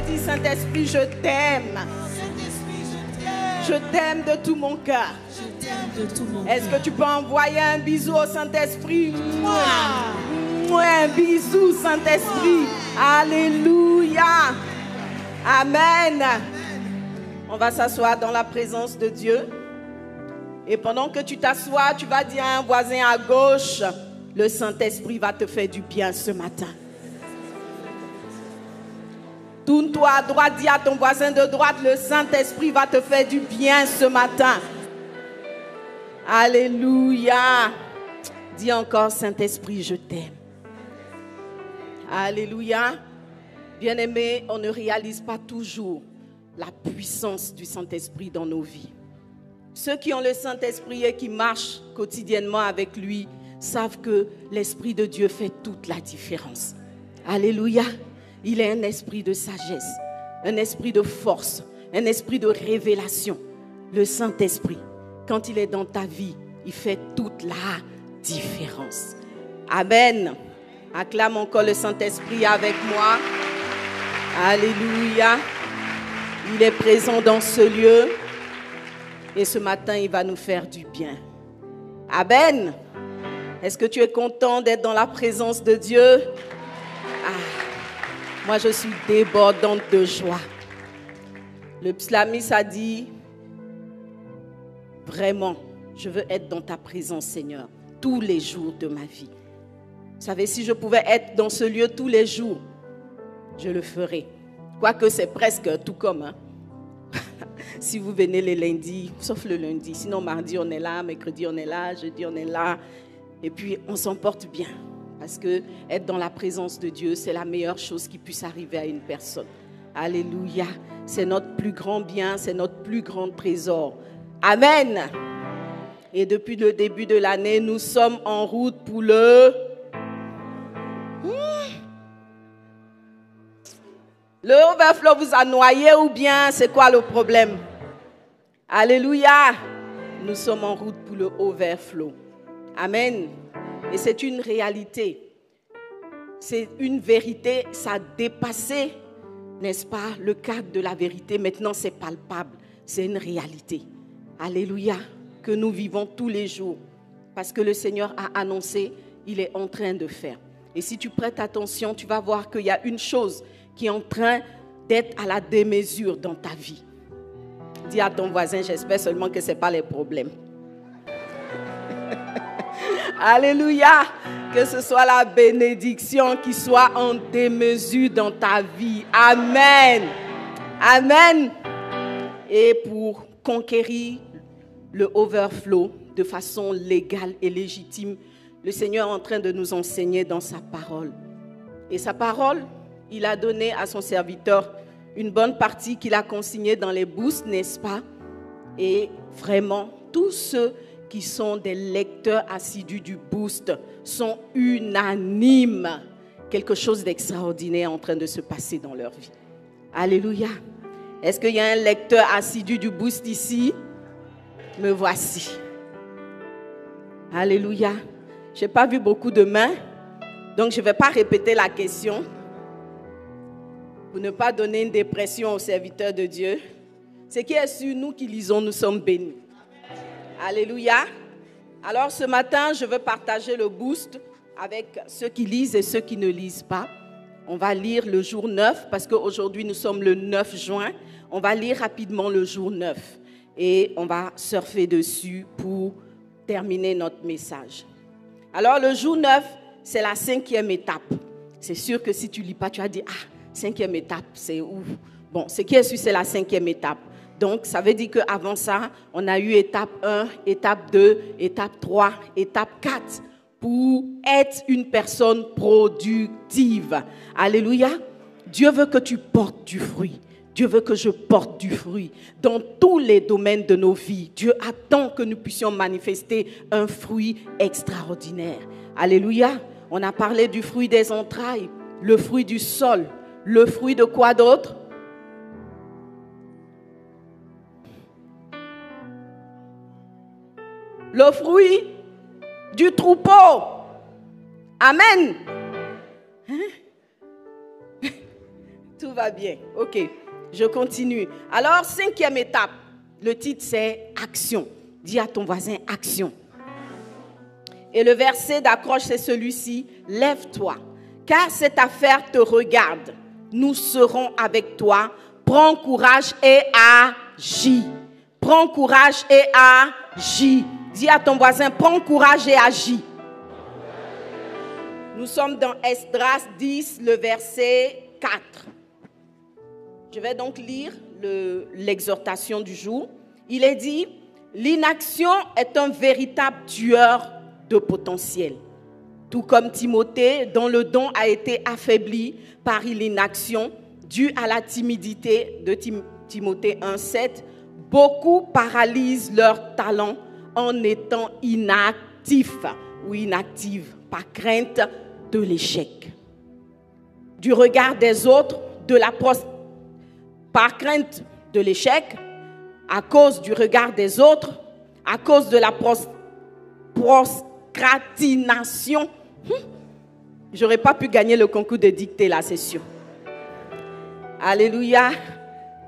dis, Saint-Esprit, je t'aime. Je t'aime de tout mon cœur. Est-ce que tu peux envoyer un bisou au Saint-Esprit? Un bisou, Saint-Esprit. Alléluia. Amen. On va s'asseoir dans la présence de Dieu. Et pendant que tu t'assois, tu vas dire à un voisin à gauche, le Saint-Esprit va te faire du bien ce matin. Tourne-toi à droite, dis à ton voisin de droite, le Saint-Esprit va te faire du bien ce matin. Alléluia. Dis encore, Saint-Esprit, je t'aime. Alléluia. Bien-aimés, on ne réalise pas toujours la puissance du Saint-Esprit dans nos vies. Ceux qui ont le Saint-Esprit et qui marchent quotidiennement avec lui savent que l'Esprit de Dieu fait toute la différence. Alléluia. Il est un esprit de sagesse, un esprit de force, un esprit de révélation. Le Saint-Esprit, quand il est dans ta vie, il fait toute la différence. Amen. Acclame encore le Saint-Esprit avec moi. Alléluia. Il est présent dans ce lieu. Et ce matin, il va nous faire du bien. Amen. Est-ce que tu es content d'être dans la présence de Dieu? Moi, je suis débordante de joie. Le psalmiste a dit, vraiment, je veux être dans ta présence, Seigneur, tous les jours de ma vie. Vous savez, si je pouvais être dans ce lieu tous les jours, je le ferais. Quoique c'est presque tout comme. Hein? Si vous venez les lundis, sauf le lundi, sinon mardi on est là, mercredi on est là, jeudi on est là. Et puis on s'en porte bien. Parce que être dans la présence de Dieu, c'est la meilleure chose qui puisse arriver à une personne. Alléluia. C'est notre plus grand bien, c'est notre plus grand trésor. Amen. Et depuis le début de l'année, nous sommes en route pour le overflow vous a noyé ou bien c'est quoi le problème? Alléluia. Nous sommes en route pour le overflow. Amen. Et c'est une réalité. C'est une vérité. Ça a dépassé, n'est-ce pas, le cadre de la vérité. Maintenant, c'est palpable. C'est une réalité. Alléluia. Que nous vivons tous les jours. Parce que le Seigneur a annoncé, il est en train de faire. Et si tu prêtes attention, tu vas voir qu'il y a une chose qui est en train d'être à la démesure dans ta vie. Dis à ton voisin, j'espère seulement que ce n'est pas les problèmes. Alléluia. Que ce soit la bénédiction qui soit en démesure dans ta vie. Amen. Amen. Et pour conquérir le overflow de façon légale et légitime, le Seigneur est en train de nous enseigner dans sa parole. Et sa parole, il a donné à son serviteur une bonne partie qu'il a consignée dans les boosts, n'est-ce pas? Et vraiment, tous ceux qui sont des lecteurs assidus du boost sont unanimes. Quelque chose d'extraordinaire est en train de se passer dans leur vie. Alléluia. Est-ce qu'il y a un lecteur assidu du boost ici? Me voici. Alléluia. Je n'ai pas vu beaucoup de mains, donc je ne vais pas répéter la question pour ne pas donner une dépression aux serviteurs de Dieu. Ce qui est sur nous qui lisons, nous sommes bénis. Alléluia. Alors ce matin, je veux partager le boost avec ceux qui lisent et ceux qui ne lisent pas. On va lire le jour 9 parce qu'aujourd'hui nous sommes le 9 juin. On va lire rapidement le jour 9 et on va surfer dessus pour terminer notre message. Alors le jour 9, c'est la 5e étape. C'est sûr que si tu ne lis pas, tu vas dire, 5e étape, c'est où? Bon, ce qui est sûr, c'est la 5e étape. Donc, ça veut dire qu'avant ça, on a eu étape 1, étape 2, étape 3, étape 4 pour être une personne productive. Alléluia. Dieu veut que tu portes du fruit. Dieu veut que je porte du fruit dans tous les domaines de nos vies. Dieu attend que nous puissions manifester un fruit extraordinaire. Alléluia. On a parlé du fruit des entrailles, le fruit du sol, le fruit de quoi d'autre? Le fruit du troupeau. Amen. Hein? Tout va bien. Ok, je continue. Alors, 5e étape. Le titre, c'est action. Dis à ton voisin, action. Et le verset d'accroche, c'est celui-ci. Lève-toi, car cette affaire te regarde. Nous serons avec toi. Prends courage et agis. Prends courage et agis. Dis à ton voisin, prends courage et agis. Nous sommes dans Esdras 10, le verset 4. Je vais donc lire l'exhortation du jour. Il est dit, l'inaction est un véritable tueur de potentiel. Tout comme Timothée, dont le don a été affaibli par l'inaction, due à la timidité de Timothée 1,7, beaucoup paralysent leur talent en étant inactifs ou inactives par crainte de l'échec. Du regard des autres, par crainte de l'échec, à cause du regard des autres, à cause de la procrastination. J'aurais pas pu gagner le concours de dictée là, c'est sûr. Alléluia.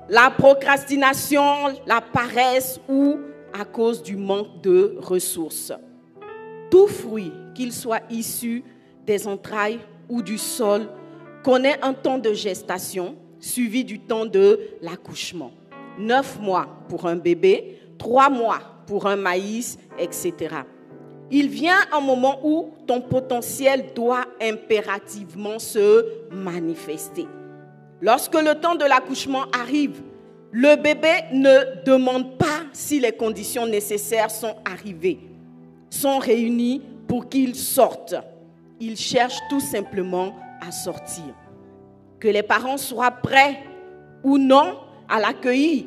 La procrastination, la paresse ou à cause du manque de ressources. Tout fruit, qu'il soit issu des entrailles ou du sol, connaît un temps de gestation suivi du temps de l'accouchement. 9 mois pour un bébé, 3 mois pour un maïs, etc. Il vient un moment où ton potentiel doit impérativement se manifester. Lorsque le temps de l'accouchement arrive, le bébé ne demande pas si les conditions nécessaires sont arrivées, sont réunies pour qu'il sorte. Il cherche tout simplement à sortir. Que les parents soient prêts ou non à l'accueillir,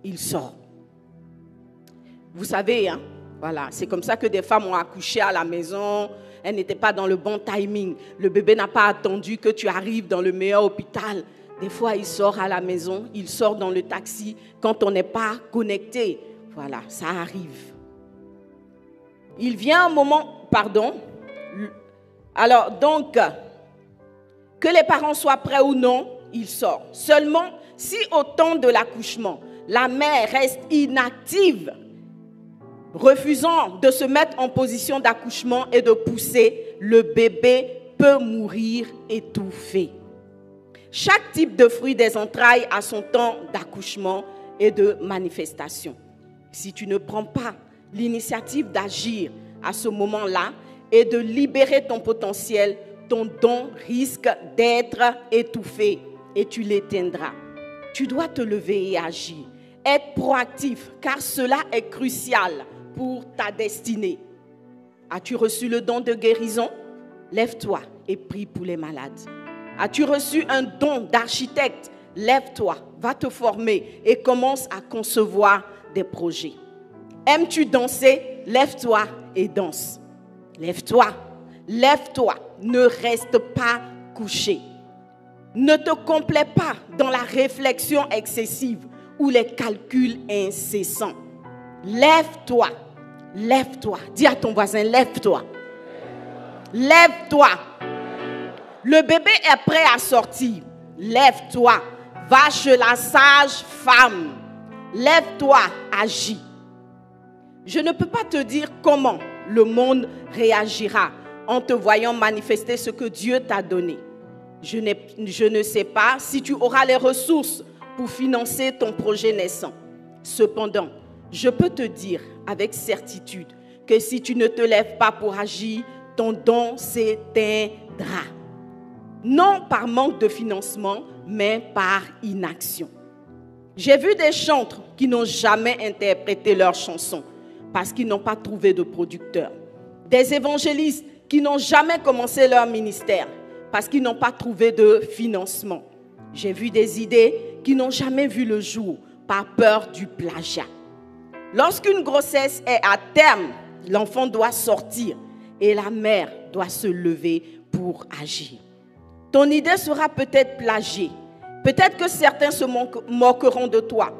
il sort. Vous savez, hein, voilà, c'est comme ça que des femmes ont accouché à la maison. Elles n'étaient pas dans le bon timing. Le bébé n'a pas attendu que tu arrives dans le meilleur hôpital. Des fois, il sort à la maison, il sort dans le taxi quand on n'est pas connecté. Voilà, ça arrive. Il vient un moment, alors donc, que les parents soient prêts ou non, il sort. Seulement, si au temps de l'accouchement, la mère reste inactive, refusant de se mettre en position d'accouchement et de pousser, le bébé peut mourir étouffé. Chaque type de fruit des entrailles a son temps d'accouchement et de manifestation. Si tu ne prends pas l'initiative d'agir à ce moment-là et de libérer ton potentiel, ton don risque d'être étouffé et tu l'éteindras. Tu dois te lever et agir. Être proactif, car cela est crucial pour ta destinée. As-tu reçu le don de guérison? Lève-toi et prie pour les malades. As-tu reçu un don d'architecte? Lève-toi, va te former et commence à concevoir des projets. Aimes-tu danser? Lève-toi et danse. Lève-toi, lève-toi, ne reste pas couché. Ne te complais pas dans la réflexion excessive ou les calculs incessants. Lève-toi, lève-toi. Dis à ton voisin, lève-toi. Lève-toi. Le bébé est prêt à sortir. Lève-toi. Va chez la sage-femme. Lève-toi, agis. Je ne peux pas te dire comment le monde réagira en te voyant manifester ce que Dieu t'a donné. Je ne sais pas si tu auras les ressources pour financer ton projet naissant. Cependant, je peux te dire avec certitude que si tu ne te lèves pas pour agir, ton don s'éteindra. Non par manque de financement, mais par inaction. J'ai vu des chantres qui n'ont jamais interprété leurs chansons parce qu'ils n'ont pas trouvé de producteur. Des évangélistes qui n'ont jamais commencé leur ministère parce qu'ils n'ont pas trouvé de financement. J'ai vu des idées qui n'ont jamais vu le jour par peur du plagiat. Lorsqu'une grossesse est à terme, l'enfant doit sortir et la mère doit se lever pour agir. Ton idée sera peut-être plagiée. Peut-être que certains se moqueront de toi.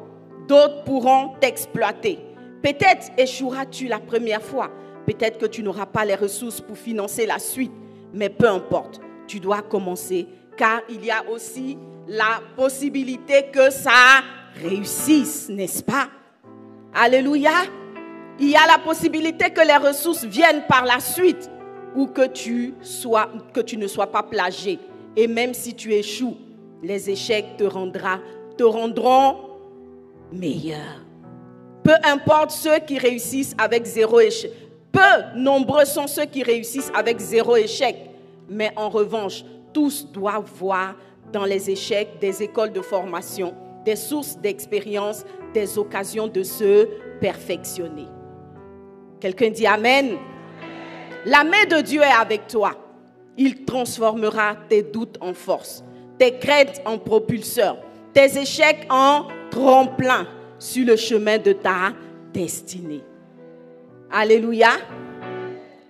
D'autres pourront t'exploiter. Peut-être échoueras-tu la première fois. Peut-être que tu n'auras pas les ressources pour financer la suite. Mais peu importe, tu dois commencer car il y a aussi la possibilité que ça réussisse, n'est-ce pas? Alléluia. Il y a la possibilité que les ressources viennent par la suite ou que tu ne sois pas plagié. Et même si tu échoues, les échecs te rendront meilleur. Peu importe ceux qui réussissent avec zéro échec. Peu nombreux sont ceux qui réussissent avec zéro échec. Mais en revanche, tous doivent voir dans les échecs des écoles de formation, des sources d'expérience, des occasions de se perfectionner. Quelqu'un dit Amen. La main de Dieu est avec toi. Il transformera tes doutes en force, tes craintes en propulseur, tes échecs en tremplin sur le chemin de ta destinée. Alléluia.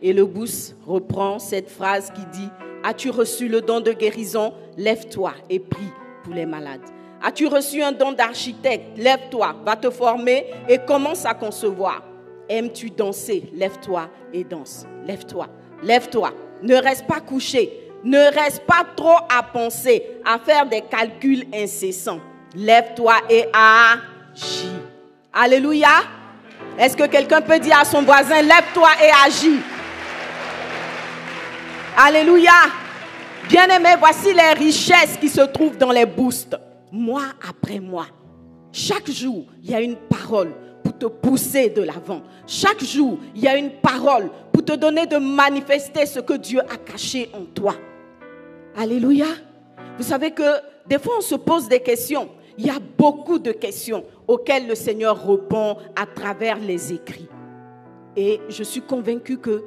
Et le boost reprend cette phrase qui dit: as-tu reçu le don de guérison? Lève-toi et prie pour les malades. As-tu reçu un don d'architecte? Lève-toi, va te former et commence à concevoir. Aimes-tu danser? Lève-toi et danse. Lève-toi, lève-toi. Ne reste pas couché. Ne reste pas trop à penser, à faire des calculs incessants. Lève-toi et agis. Alléluia. Est-ce que quelqu'un peut dire à son voisin: lève-toi et agis? Alléluia. Bien-aimés, voici les richesses qui se trouvent dans les boosts. Mois après mois. Chaque jour, il y a une parole pour te pousser de l'avant. Chaque jour, il y a une parole pour te donner de manifester ce que Dieu a caché en toi. Alléluia. Vous savez que des fois, on se pose des questions. Il y a beaucoup de questions auxquelles le Seigneur répond à travers les écrits. Et je suis convaincue que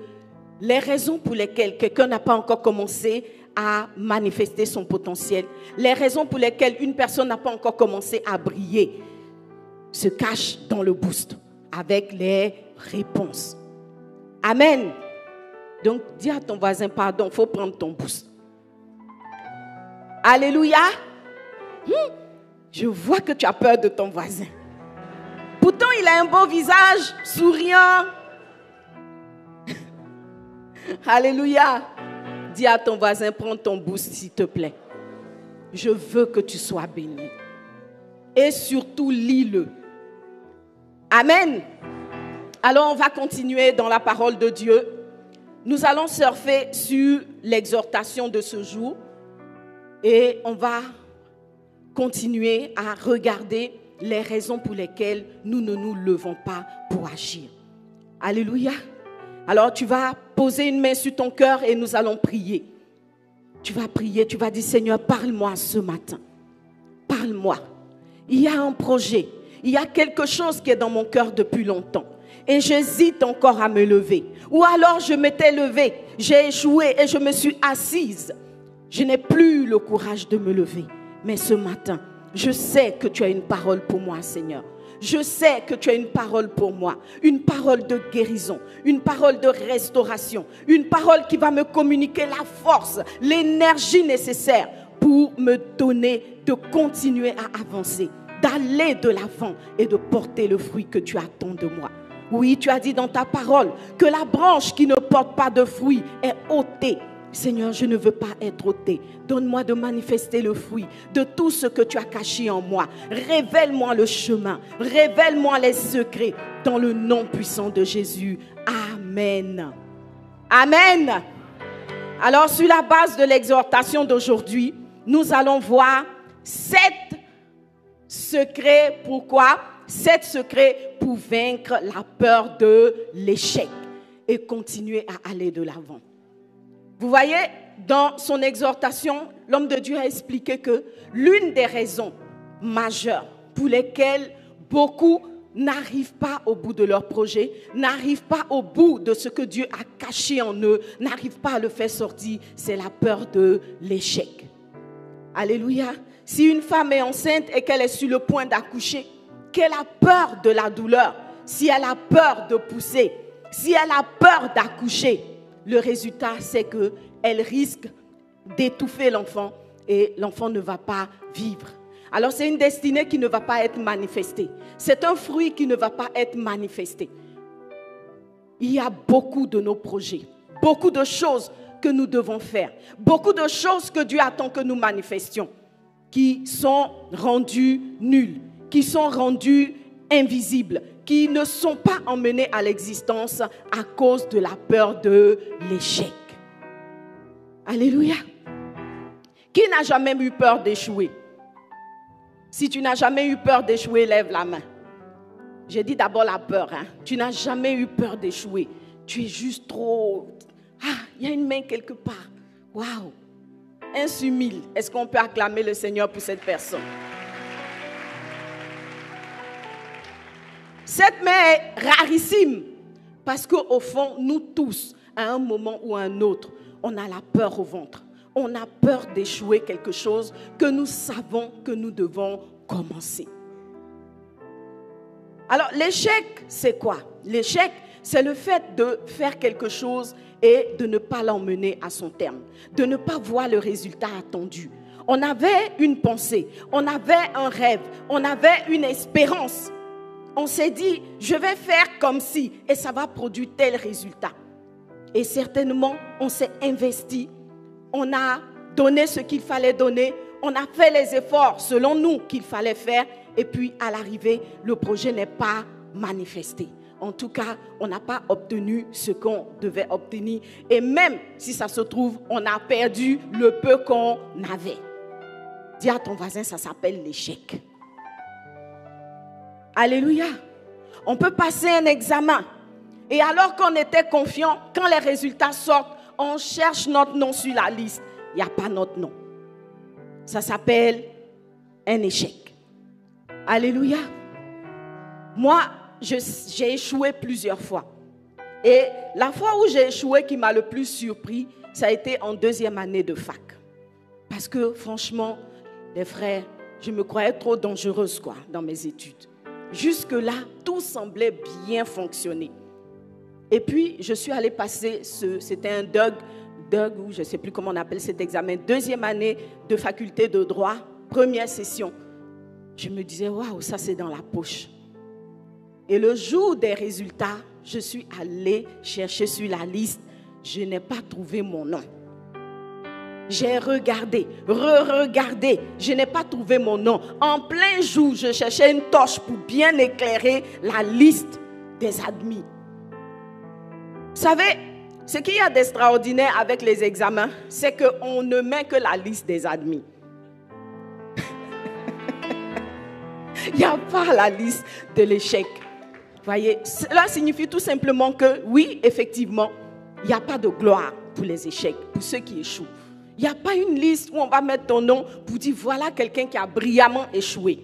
les raisons pour lesquelles quelqu'un n'a pas encore commencé à manifester son potentiel, les raisons pour lesquelles une personne n'a pas encore commencé à briller, se cachent dans le boost avec les réponses. Amen. Donc, dis à ton voisin: pardon, il faut prendre ton boost. Alléluia. Je vois que tu as peur de ton voisin. Pourtant, il a un beau visage, souriant. Alléluia. Dis à ton voisin: prends ton boost, s'il te plaît. Je veux que tu sois béni. Et surtout, lis-le. Amen. Alors, on va continuer dans la parole de Dieu. Nous allons surfer sur l'exhortation de ce jour. Et on va continuer à regarder les raisons pour lesquelles nous ne nous levons pas pour agir. Alléluia. Alors tu vas poser une main sur ton cœur et nous allons prier. Tu vas prier, tu vas dire: Seigneur, parle-moi ce matin. Parle-moi. Il y a un projet, il y a quelque chose qui est dans mon cœur depuis longtemps. Et j'hésite encore à me lever. Ou alors je m'étais levée, j'ai échoué et je me suis assise. Je n'ai plus le courage de me lever. Mais ce matin, je sais que tu as une parole pour moi, Seigneur. Je sais que tu as une parole pour moi. Une parole de guérison, une parole de restauration, une parole qui va me communiquer la force, l'énergie nécessaire pour me donner de continuer à avancer, d'aller de l'avant et de porter le fruit que tu attends de moi. Oui, tu as dit dans ta parole que la branche qui ne porte pas de fruit est ôtée. Seigneur, je ne veux pas être ôté. Donne-moi de manifester le fruit de tout ce que tu as caché en moi. Révèle-moi le chemin. Révèle-moi les secrets dans le nom puissant de Jésus. Amen. Amen. Alors, sur la base de l'exhortation d'aujourd'hui, nous allons voir 7 secrets. Pourquoi? 7 secrets pour vaincre la peur de l'échec et continuer à aller de l'avant. Vous voyez, dans son exhortation, l'homme de Dieu a expliqué que l'une des raisons majeures pour lesquelles beaucoup n'arrivent pas au bout de leur projet, n'arrivent pas au bout de ce que Dieu a caché en eux, n'arrivent pas à le faire sortir, c'est la peur de l'échec. Alléluia. Si une femme est enceinte et qu'elle est sur le point d'accoucher, qu'elle a peur de la douleur, si elle a peur de pousser, si elle a peur d'accoucher, le résultat, c'est qu'elle risque d'étouffer l'enfant et l'enfant ne va pas vivre. Alors, c'est une destinée qui ne va pas être manifestée. C'est un fruit qui ne va pas être manifesté. Il y a beaucoup de nos projets, beaucoup de choses que nous devons faire. Beaucoup de choses que Dieu attend que nous manifestions, qui sont rendues nulles, qui sont rendues invisibles, qui ne sont pas emmenées à l'existence à cause de la peur de l'échec. Alléluia. Qui n'a jamais eu peur d'échouer? Si tu n'as jamais eu peur d'échouer, lève la main. J'ai dit d'abord la peur. Tu n'as jamais eu peur d'échouer. Tu es juste trop... Ah, il y a une main quelque part. Waouh. 1 sur 1000. Est-ce qu'on peut acclamer le Seigneur pour cette personne? Cette main est rarissime. Parce qu'au fond, nous tous, à un moment ou à un autre, on a la peur au ventre. On a peur d'échouer quelque chose que nous savons que nous devons commencer. Alors, l'échec, c'est quoi? L'échec, c'est le fait de faire quelque chose et de ne pas l'emmener à son terme, de ne pas voir le résultat attendu. On avait une pensée, on avait un rêve, on avait une espérance. On s'est dit, je vais faire comme si, et ça va produire tel résultat. Et certainement, on s'est investi, on a donné ce qu'il fallait donner, on a fait les efforts selon nous qu'il fallait faire, et puis à l'arrivée, le projet n'est pas manifesté. En tout cas, on n'a pas obtenu ce qu'on devait obtenir. Et même si ça se trouve, on a perdu le peu qu'on avait. Dis à ton voisin, ça s'appelle l'échec. Alléluia. On peut passer un examen. Et alors qu'on était confiant, quand les résultats sortent, on cherche notre nom sur la liste. Il n'y a pas notre nom. Ça s'appelle un échec. Alléluia. Moi, j'ai échoué plusieurs fois. Et la fois où j'ai échoué qui m'a le plus surpris, ça a été en 2e année de fac. Parce que franchement, les frères, je me croyais trop dangereuse dans mes études. Jusque-là, tout semblait bien fonctionner. Et puis, je suis allée passer, c'était un DUG, ou je ne sais plus comment on appelle cet examen, 2e année de faculté de droit, 1re session. Je me disais, waouh, ça c'est dans la poche. Et le jour des résultats, je suis allée chercher sur la liste, je n'ai pas trouvé mon nom. J'ai regardé, re-regardé, je n'ai pas trouvé mon nom. En plein jour, je cherchais une torche pour bien éclairer la liste des admis. Vous savez, ce qu'il y a d'extraordinaire avec les examens, c'est qu'on ne met que la liste des admis. Il n'y a pas la liste de l'échec. Voyez, cela signifie tout simplement que, oui, effectivement, il n'y a pas de gloire pour les échecs, pour ceux qui échouent. Il n'y a pas une liste où on va mettre ton nom pour dire, voilà quelqu'un qui a brillamment échoué.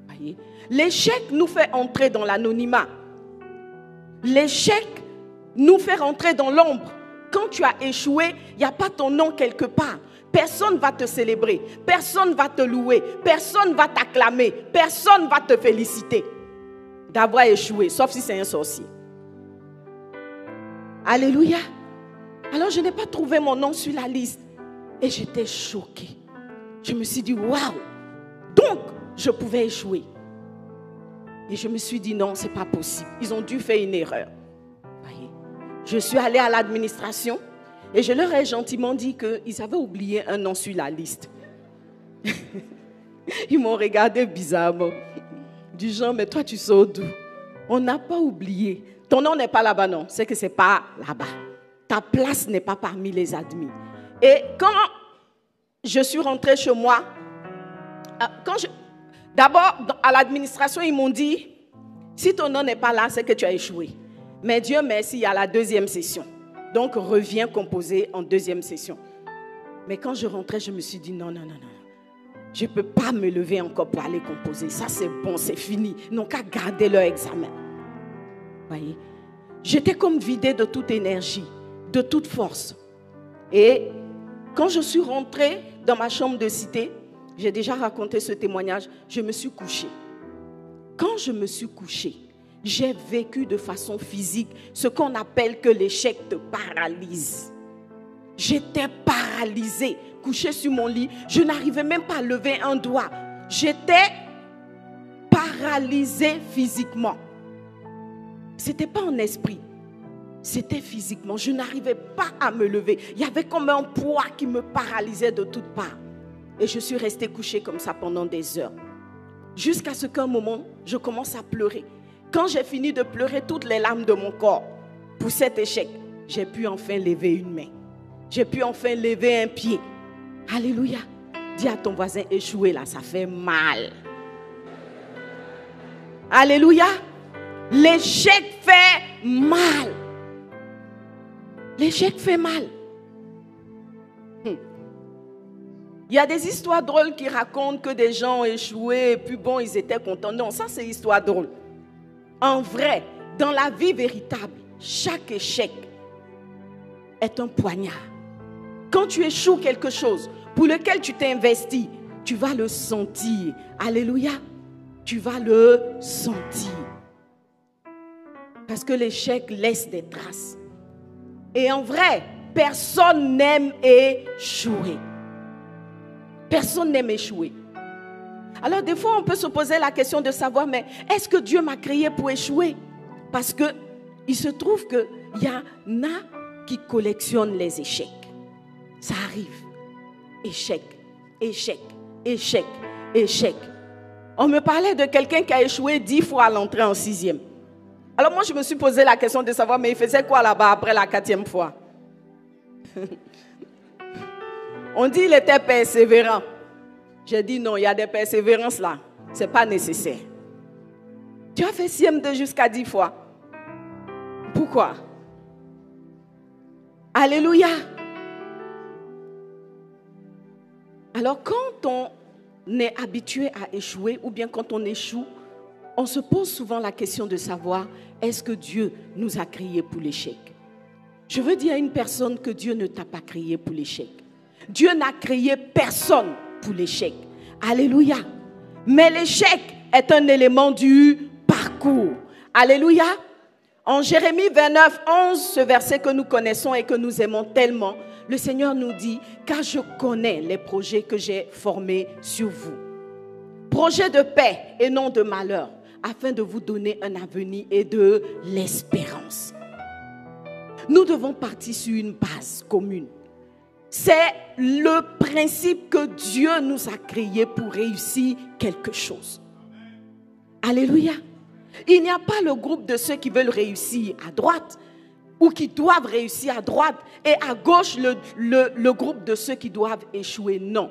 Voyez, l'échec nous fait entrer dans l'anonymat. L'échec nous fait rentrer dans l'ombre. Quand tu as échoué, il n'y a pas ton nom quelque part. Personne ne va te célébrer, personne ne va te louer, personne ne va t'acclamer, personne ne va te féliciter d'avoir échoué, sauf si c'est un sorcier. Alléluia. Alors je n'ai pas trouvé mon nom sur la liste et j'étais choquée. Je me suis dit, waouh, donc je pouvais échouer. Et je me suis dit, non, ce n'est pas possible. Ils ont dû faire une erreur. Voyez. Je suis allée à l'administration. Et je leur ai gentiment dit qu'ils avaient oublié un nom sur la liste. Ils m'ont regardé bizarrement. Du genre, mais toi tu sors d'où? On n'a pas oublié. Ton nom n'est pas là-bas, non. C'est que ce n'est pas là-bas. Ta place n'est pas parmi les admis. Et quand je suis rentrée chez moi, d'abord à l'administration, ils m'ont dit, si ton nom n'est pas là, c'est que tu as échoué. Mais Dieu merci, il y a la 2e session. Donc, reviens composer en 2e session. Mais quand je rentrais, je me suis dit, non. Je ne peux pas me lever encore pour aller composer. Ça, c'est bon, c'est fini. Ils n'ont qu'à garder leur examen. Voyez, j'étais comme vidée de toute énergie, de toute force. Et quand je suis rentrée dans ma chambre de cité, j'ai déjà raconté ce témoignage, je me suis couchée. Quand je me suis couchée, j'ai vécu de façon physique ce qu'on appelle que l'échec te paralyse. J'étais paralysée, couchée sur mon lit. Je n'arrivais même pas à lever un doigt. J'étais paralysée physiquement. Ce n'était pas en esprit. C'était physiquement. Je n'arrivais pas à me lever. Il y avait comme un poids qui me paralysait de toutes parts. Et je suis restée couchée comme ça pendant des heures. Jusqu'à ce qu'un moment, je commence à pleurer. Quand j'ai fini de pleurer toutes les larmes de mon corps pour cet échec, j'ai pu enfin lever une main. J'ai pu enfin lever un pied. Alléluia. Dis à ton voisin, échouer là, ça fait mal. Alléluia. L'échec fait mal. L'échec fait mal. Il y a des histoires drôles qui racontent que des gens ont échoué et puis bon, ils étaient contents. Non, ça c'est histoire drôle. En vrai, dans la vie véritable, chaque échec est un poignard. Quand tu échoues quelque chose pour lequel tu t'es investi, tu vas le sentir. Alléluia. Tu vas le sentir. Parce que l'échec laisse des traces. Et en vrai, personne n'aime échouer. Personne n'aime échouer. Alors des fois, on peut se poser la question de savoir, mais est-ce que Dieu m'a créé pour échouer? Parce que il se trouve qu'il y en a qui collectionnent les échecs. Ça arrive. Échec, échec, échec, échec. On me parlait de quelqu'un qui a échoué 10 fois à l'entrée en 6e. Alors moi, je me suis posé la question de savoir, mais il faisait quoi là-bas après la 4e fois? On dit qu'il était persévérant. J'ai dit non, il y a des persévérances là. Ce n'est pas nécessaire. Tu as fait CM2 jusqu'à 10 fois. Pourquoi? Alléluia. Alors quand on est habitué à échouer ou bien quand on échoue, on se pose souvent la question de savoir, est-ce que Dieu nous a créés pour l'échec? Je veux dire à une personne que Dieu ne t'a pas créé pour l'échec. Dieu n'a créé personne pour l'échec. Alléluia. Mais l'échec est un élément du parcours. Alléluia. En Jérémie 29, 11, ce verset que nous connaissons et que nous aimons tellement, le Seigneur nous dit, car je connais les projets que j'ai formés sur vous. Projets de paix et non de malheur, afin de vous donner un avenir et de l'espérance. Nous devons partir sur une base commune. C'est le principe que Dieu nous a créé pour réussir quelque chose. Alléluia. Il n'y a pas le groupe de ceux qui veulent réussir à droite ou qui doivent réussir à droite et à gauche le groupe de ceux qui doivent échouer. Non.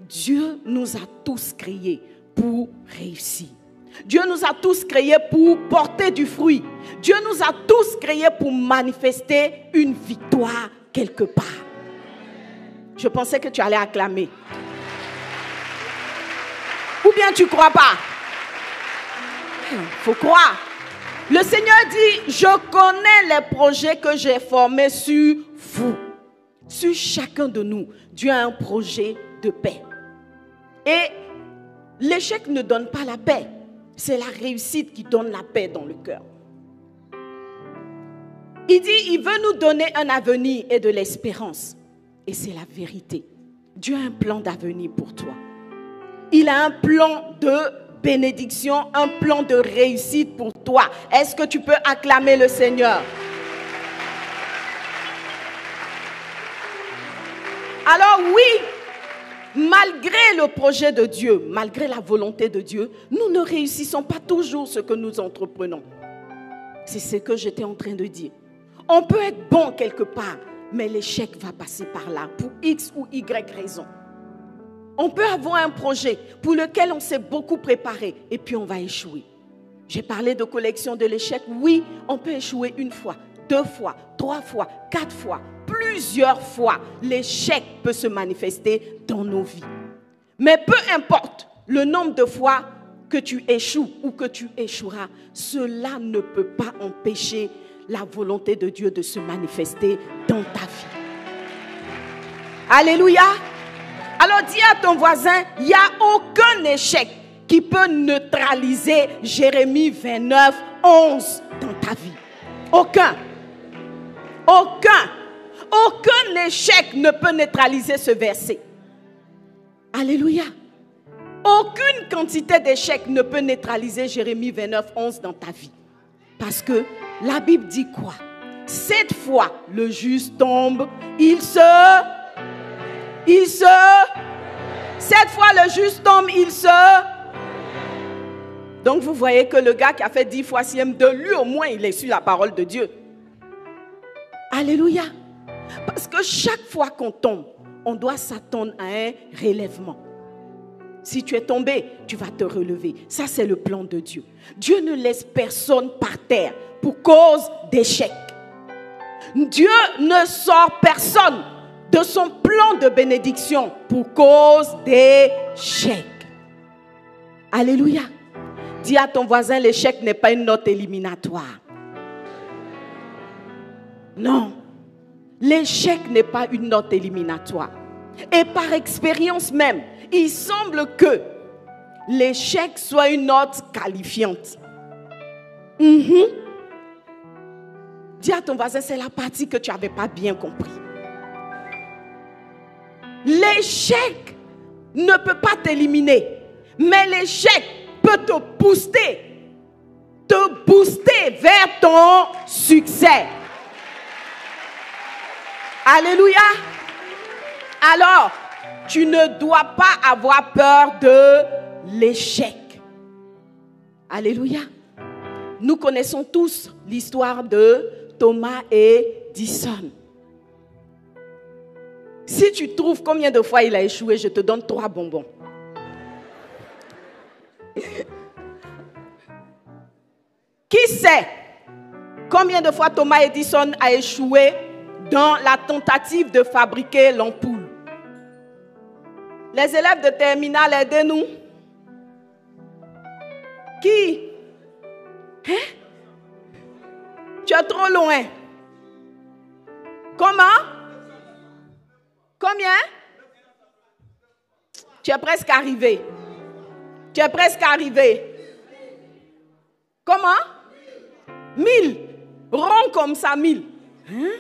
Dieu nous a tous créés pour réussir. Dieu nous a tous créés pour porter du fruit. Dieu nous a tous créés pour manifester une victoire quelque part. Je pensais que tu allais acclamer. Ou bien tu ne crois pas? Il faut croire. Le Seigneur dit, je connais les projets que j'ai formés sur vous. Sur chacun de nous, Dieu a un projet de paix. Et l'échec ne donne pas la paix. C'est la réussite qui donne la paix dans le cœur. Il dit, il veut nous donner un avenir et de l'espérance. Et c'est la vérité. Dieu a un plan d'avenir pour toi. Il a un plan de bénédiction, un plan de réussite pour toi. Est-ce que tu peux acclamer le Seigneur? Alors oui, malgré le projet de Dieu, malgré la volonté de Dieu, nous ne réussissons pas toujours ce que nous entreprenons. C'est ce que j'étais en train de dire. On peut être bon quelque part, mais l'échec va passer par là pour X ou Y raison. On peut avoir un projet pour lequel on s'est beaucoup préparé et puis on va échouer. J'ai parlé de collection de l'échec. Oui, on peut échouer 1 fois, 2 fois, 3 fois, 4 fois, plusieurs fois. L'échec peut se manifester dans nos vies. Mais peu importe le nombre de fois que tu échoues ou que tu échoueras, cela ne peut pas empêcher la volonté de Dieu de se manifester dans ta vie. Alléluia. Alors dis à ton voisin, il n'y a aucun échec qui peut neutraliser Jérémie 29, 11 dans ta vie. Aucun. Aucun. Aucun échec ne peut neutraliser ce verset. Alléluia. Aucune quantité d'échecs ne peut neutraliser Jérémie 29, 11 dans ta vie. Parce que la Bible dit quoi? 7 fois le juste tombe, 7 fois le juste tombe, Donc vous voyez que le gars qui a fait 10 fois CM2, lui au moins il est sur la parole de Dieu. Alléluia. Parce que chaque fois qu'on tombe, on doit s'attendre à un relèvement. Si tu es tombé, tu vas te relever. Ça, c'est le plan de Dieu. Dieu ne laisse personne par terre pour cause d'échec. Dieu ne sort personne de son plan de bénédiction pour cause d'échec. Alléluia. Dis à ton voisin, l'échec n'est pas une note éliminatoire. Non. L'échec n'est pas une note éliminatoire. Et par expérience même, il semble que l'échec soit une note qualifiante. Dis à ton voisin, c'est la partie que tu n'avais pas bien compris. L'échec ne peut pas t'éliminer, mais l'échec peut te booster vers ton succès. Alléluia. Alors, tu ne dois pas avoir peur de l'échec. Alléluia. Nous connaissons tous l'histoire de Thomas Edison. Si tu trouves combien de fois il a échoué, je te donne 3 bonbons. Qui sait combien de fois Thomas Edison a échoué dans la tentative de fabriquer l'ampoule? Les élèves de terminale, aidez-nous. Qui? Hein? Tu es trop loin. Comment? Combien? Tu es presque arrivé. Tu es presque arrivé. Comment? 1000. Rond comme ça, 1000. Hein?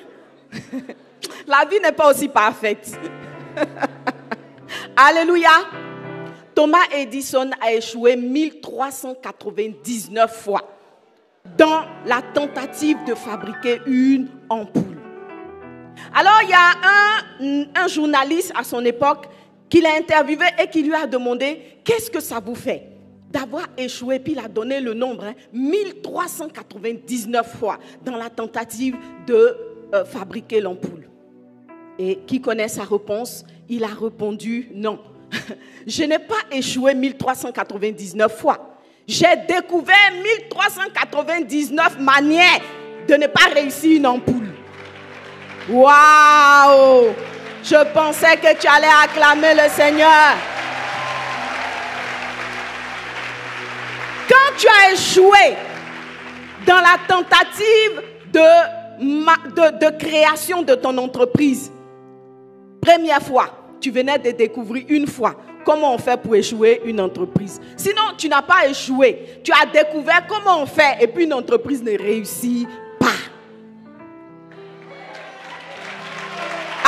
La vie n'est pas aussi parfaite. Alléluia. Thomas Edison a échoué 1399 fois dans la tentative de fabriquer une ampoule. Alors, il y a un journaliste à son époque qui l'a interviewé et qui lui a demandé « Qu'est-ce que ça vous fait d'avoir échoué ?» Puis il a donné le nombre, 1399 fois dans la tentative de fabriquer l'ampoule. Et qui connaît sa réponse? Il a répondu « Non, je n'ai pas échoué 1399 fois. J'ai découvert 1399 manières de ne pas réussir une ampoule. » Waouh! Je pensais que tu allais acclamer le Seigneur. Quand tu as échoué dans la tentative de création de ton entreprise, première fois, tu venais de découvrir une fois comment on fait pour échouer une entreprise. Sinon, tu n'as pas échoué. Tu as découvert comment on fait et puis une entreprise ne réussit pas.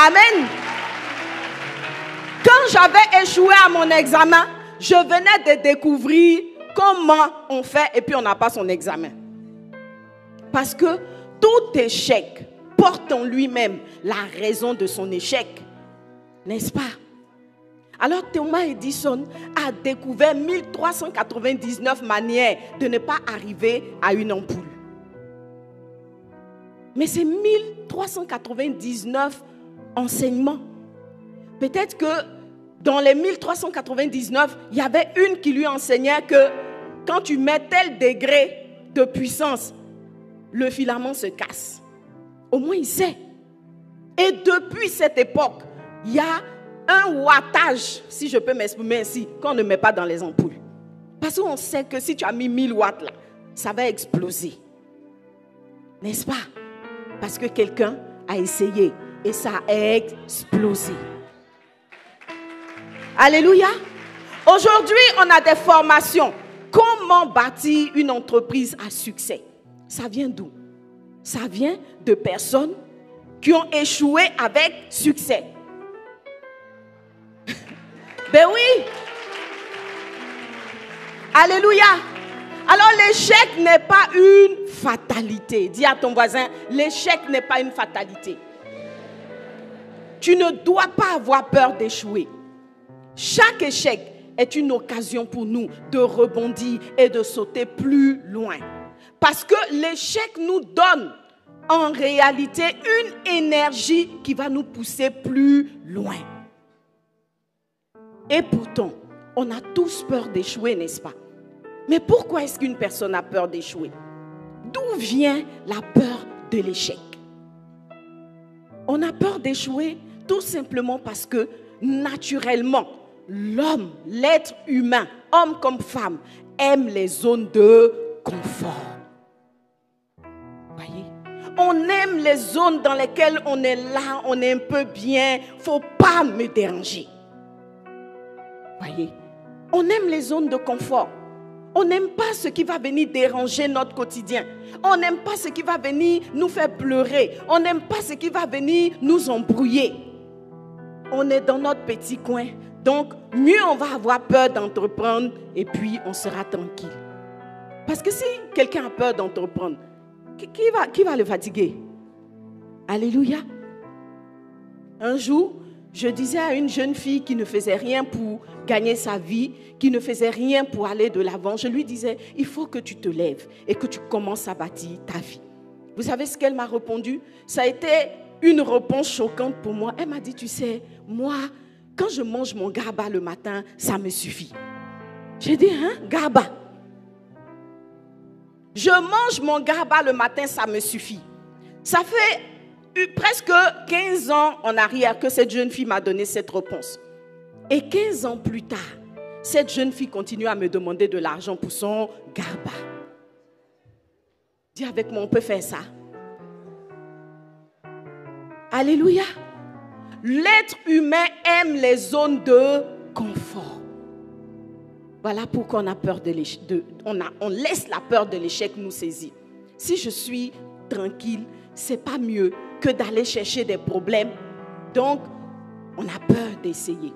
Amen. Quand j'avais échoué à mon examen, je venais de découvrir comment on fait et puis on n'a pas son examen. Parce que tout échec porte en lui-même la raison de son échec. N'est-ce pas? Alors Thomas Edison a découvert 1399 manières de ne pas arriver à une ampoule. Mais c'est 1399 enseignements. Peut-être que dans les 1399, il y avait une qui lui enseignait que quand tu mets tel degré de puissance, le filament se casse. Au moins il sait. Et depuis cette époque, il y a un wattage, si je peux m'exprimer ainsi, qu'on ne met pas dans les ampoules. Parce qu'on sait que si tu as mis 1000 watts là, ça va exploser. N'est-ce pas? Parce que quelqu'un a essayé et ça a explosé. Alléluia. Aujourd'hui, on a des formations. Comment bâtir une entreprise à succès? Ça vient d'où? Ça vient de personnes qui ont échoué avec succès. Ben oui. Alléluia. Alors l'échec n'est pas une fatalité. Dis à ton voisin, l'échec n'est pas une fatalité. Tu ne dois pas avoir peur d'échouer. Chaque échec est une occasion pour nous de rebondir et de sauter plus loin. Parce que l'échec nous donne en réalité une énergie qui va nous pousser plus loin. Et pourtant, on a tous peur d'échouer, n'est-ce pas? Mais pourquoi est-ce qu'une personne a peur d'échouer? D'où vient la peur de l'échec? On a peur d'échouer tout simplement parce que naturellement, l'homme, l'être humain, homme comme femme, aime les zones de confort. Voyez? On aime les zones dans lesquelles on est là, on est un peu bien, il ne faut pas me déranger. Voyez? On aime les zones de confort. On n'aime pas ce qui va venir déranger notre quotidien. On n'aime pas ce qui va venir nous faire pleurer. On n'aime pas ce qui va venir nous embrouiller. On est dans notre petit coin. Donc, mieux on va avoir peur d'entreprendre et puis on sera tranquille. Parce que si quelqu'un a peur d'entreprendre, qui va le fatiguer? Alléluia. Un jour, je disais à une jeune fille qui ne faisait rien pour gagner sa vie, qui ne faisait rien pour aller de l'avant, je lui disais, il faut que tu te lèves et que tu commences à bâtir ta vie. Vous savez ce qu'elle m'a répondu? Ça a été une réponse choquante pour moi. Elle m'a dit, tu sais, moi, quand je mange mon gaba le matin, ça me suffit. J'ai dit, hein, gaba? Je mange mon gaba le matin, ça me suffit. Ça fait presque 15 ans en arrière que cette jeune fille m'a donné cette réponse. Et 15 ans plus tard, cette jeune fille continue à me demander de l'argent pour son gaba. Dis avec moi, on peut faire ça. Alléluia. L'être humain aime les zones de confort. Voilà pourquoi on a peur de l'échec. On laisse la peur de l'échec nous saisir. Si je suis tranquille, c'est pas mieux que d'aller chercher des problèmes. Donc, on a peur d'essayer.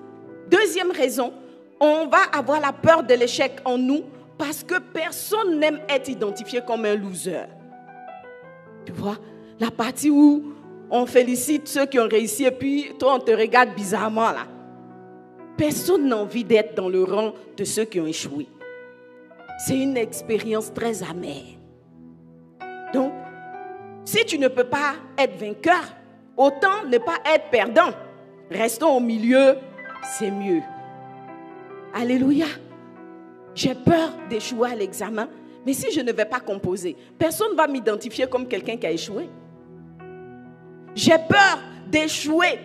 Deuxième raison, on va avoir la peur de l'échec en nous parce que personne n'aime être identifié comme un loser. Tu vois, la partie où on félicite ceux qui ont réussi et puis toi, on te regarde bizarrement là. Personne n'a envie d'être dans le rang de ceux qui ont échoué. C'est une expérience très amère. Donc, si tu ne peux pas être vainqueur, autant ne pas être perdant. Restons au milieu, c'est mieux. Alléluia. J'ai peur d'échouer à l'examen, mais si je ne vais pas composer, personne ne va m'identifier comme quelqu'un qui a échoué. J'ai peur d'échouer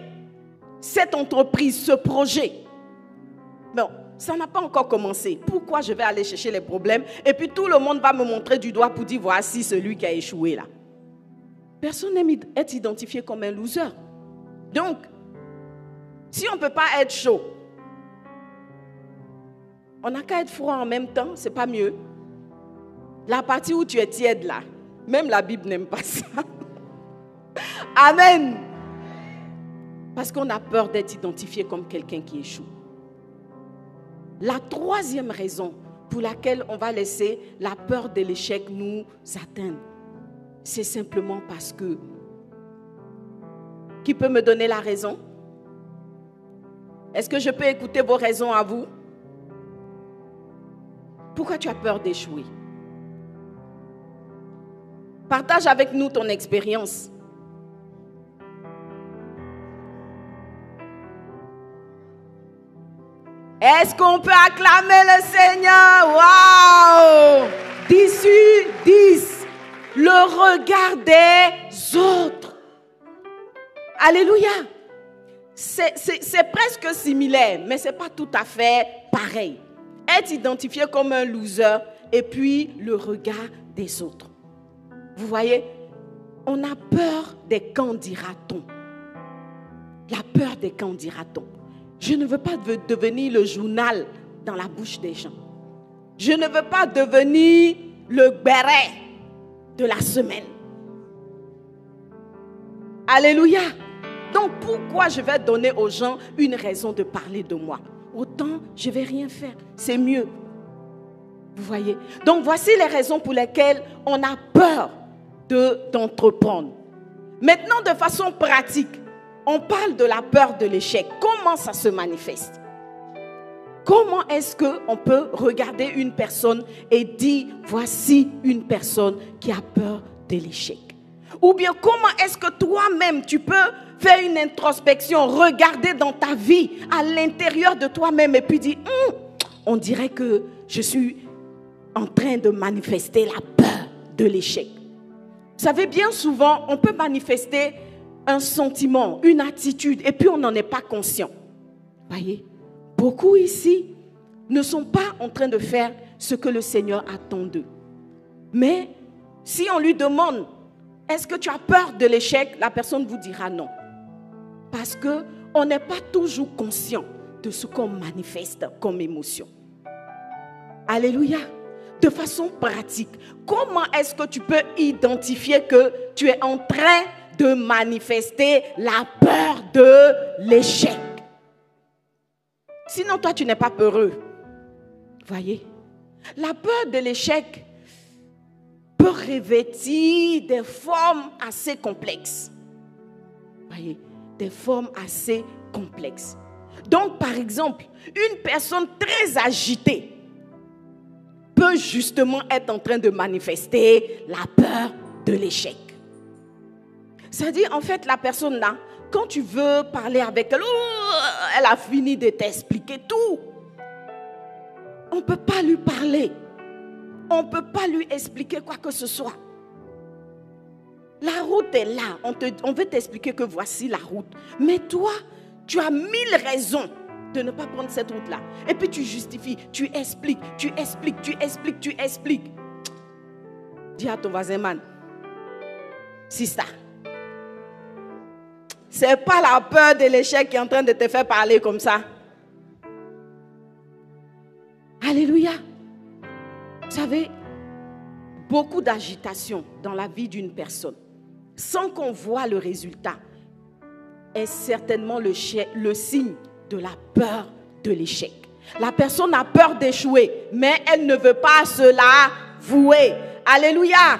cette entreprise, ce projet. Bon, ça n'a pas encore commencé. Pourquoi je vais aller chercher les problèmes et puis tout le monde va me montrer du doigt pour dire voici celui qui a échoué là. Personne n'aime être identifié comme un loser. Donc, si on ne peut pas être chaud, on n'a qu'à être froid en même temps, c'est pas mieux. La partie où tu es tiède là, même la Bible n'aime pas ça. Amen. Parce qu'on a peur d'être identifié comme quelqu'un qui échoue. La troisième raison pour laquelle on va laisser la peur de l'échec nous atteindre, c'est simplement parce que... Qui peut me donner la raison? Est-ce que je peux écouter vos raisons à vous? Pourquoi tu as peur d'échouer? Partage avec nous ton expérience. Est-ce qu'on peut acclamer le Seigneur? Waouh! 10/10. Le regard des autres. Alléluia. C'est presque similaire, mais ce n'est pas tout à fait pareil. Être identifié comme un loser et puis le regard des autres. Vous voyez, on a peur des qu'en dira-t-on. La peur des qu'en dira-t-on. Je ne veux pas devenir le journal dans la bouche des gens. Je ne veux pas devenir le béret de la semaine. Alléluia. Donc pourquoi je vais donner aux gens une raison de parler de moi? Autant je ne vais rien faire. C'est mieux. Vous voyez? Donc voici les raisons pour lesquelles on a peur d'entreprendre. Maintenant, de façon pratique, on parle de la peur de l'échec. Comment ça se manifeste? Comment est-ce qu'on peut regarder une personne et dire, voici une personne qui a peur de l'échec? Ou bien comment est-ce que toi-même tu peux faire une introspection, regarder dans ta vie, à l'intérieur de toi-même et puis dire, on dirait que je suis en train de manifester la peur de l'échec. Vous savez, bien souvent, on peut manifester un sentiment, une attitude, et puis on n'en est pas conscient. Voyez, beaucoup ici ne sont pas en train de faire ce que le Seigneur attend d'eux. Mais si on lui demande, est-ce que tu as peur de l'échec? La personne vous dira non. Parce qu'on n'est pas toujours conscient de ce qu'on manifeste comme émotion. Alléluia. De façon pratique, comment est-ce que tu peux identifier que tu es en train de manifester la peur de l'échec? Sinon, toi, tu n'es pas peureux. Voyez, la peur de l'échec peut revêtir des formes assez complexes. Voyez, des formes assez complexes. Donc, par exemple, une personne très agitée peut justement être en train de manifester la peur de l'échec. C'est-à-dire, en fait, la personne là, quand tu veux parler avec elle, elle a fini de t'expliquer tout. On ne peut pas lui parler. On ne peut pas lui expliquer quoi que ce soit. La route est là. On veut t'expliquer que voici la route. Mais toi, tu as 1000 raisons de ne pas prendre cette route-là. Et puis tu justifies, tu expliques. Dis à ton voisin, man, sister, c'est pas la peur de l'échec qui est en train de te faire parler comme ça. Alléluia. Vous savez, beaucoup d'agitation dans la vie d'une personne, sans qu'on voit le résultat, est certainement le signe de la peur de l'échec. La personne a peur d'échouer, mais elle ne veut pas se l'avouer. Alléluia.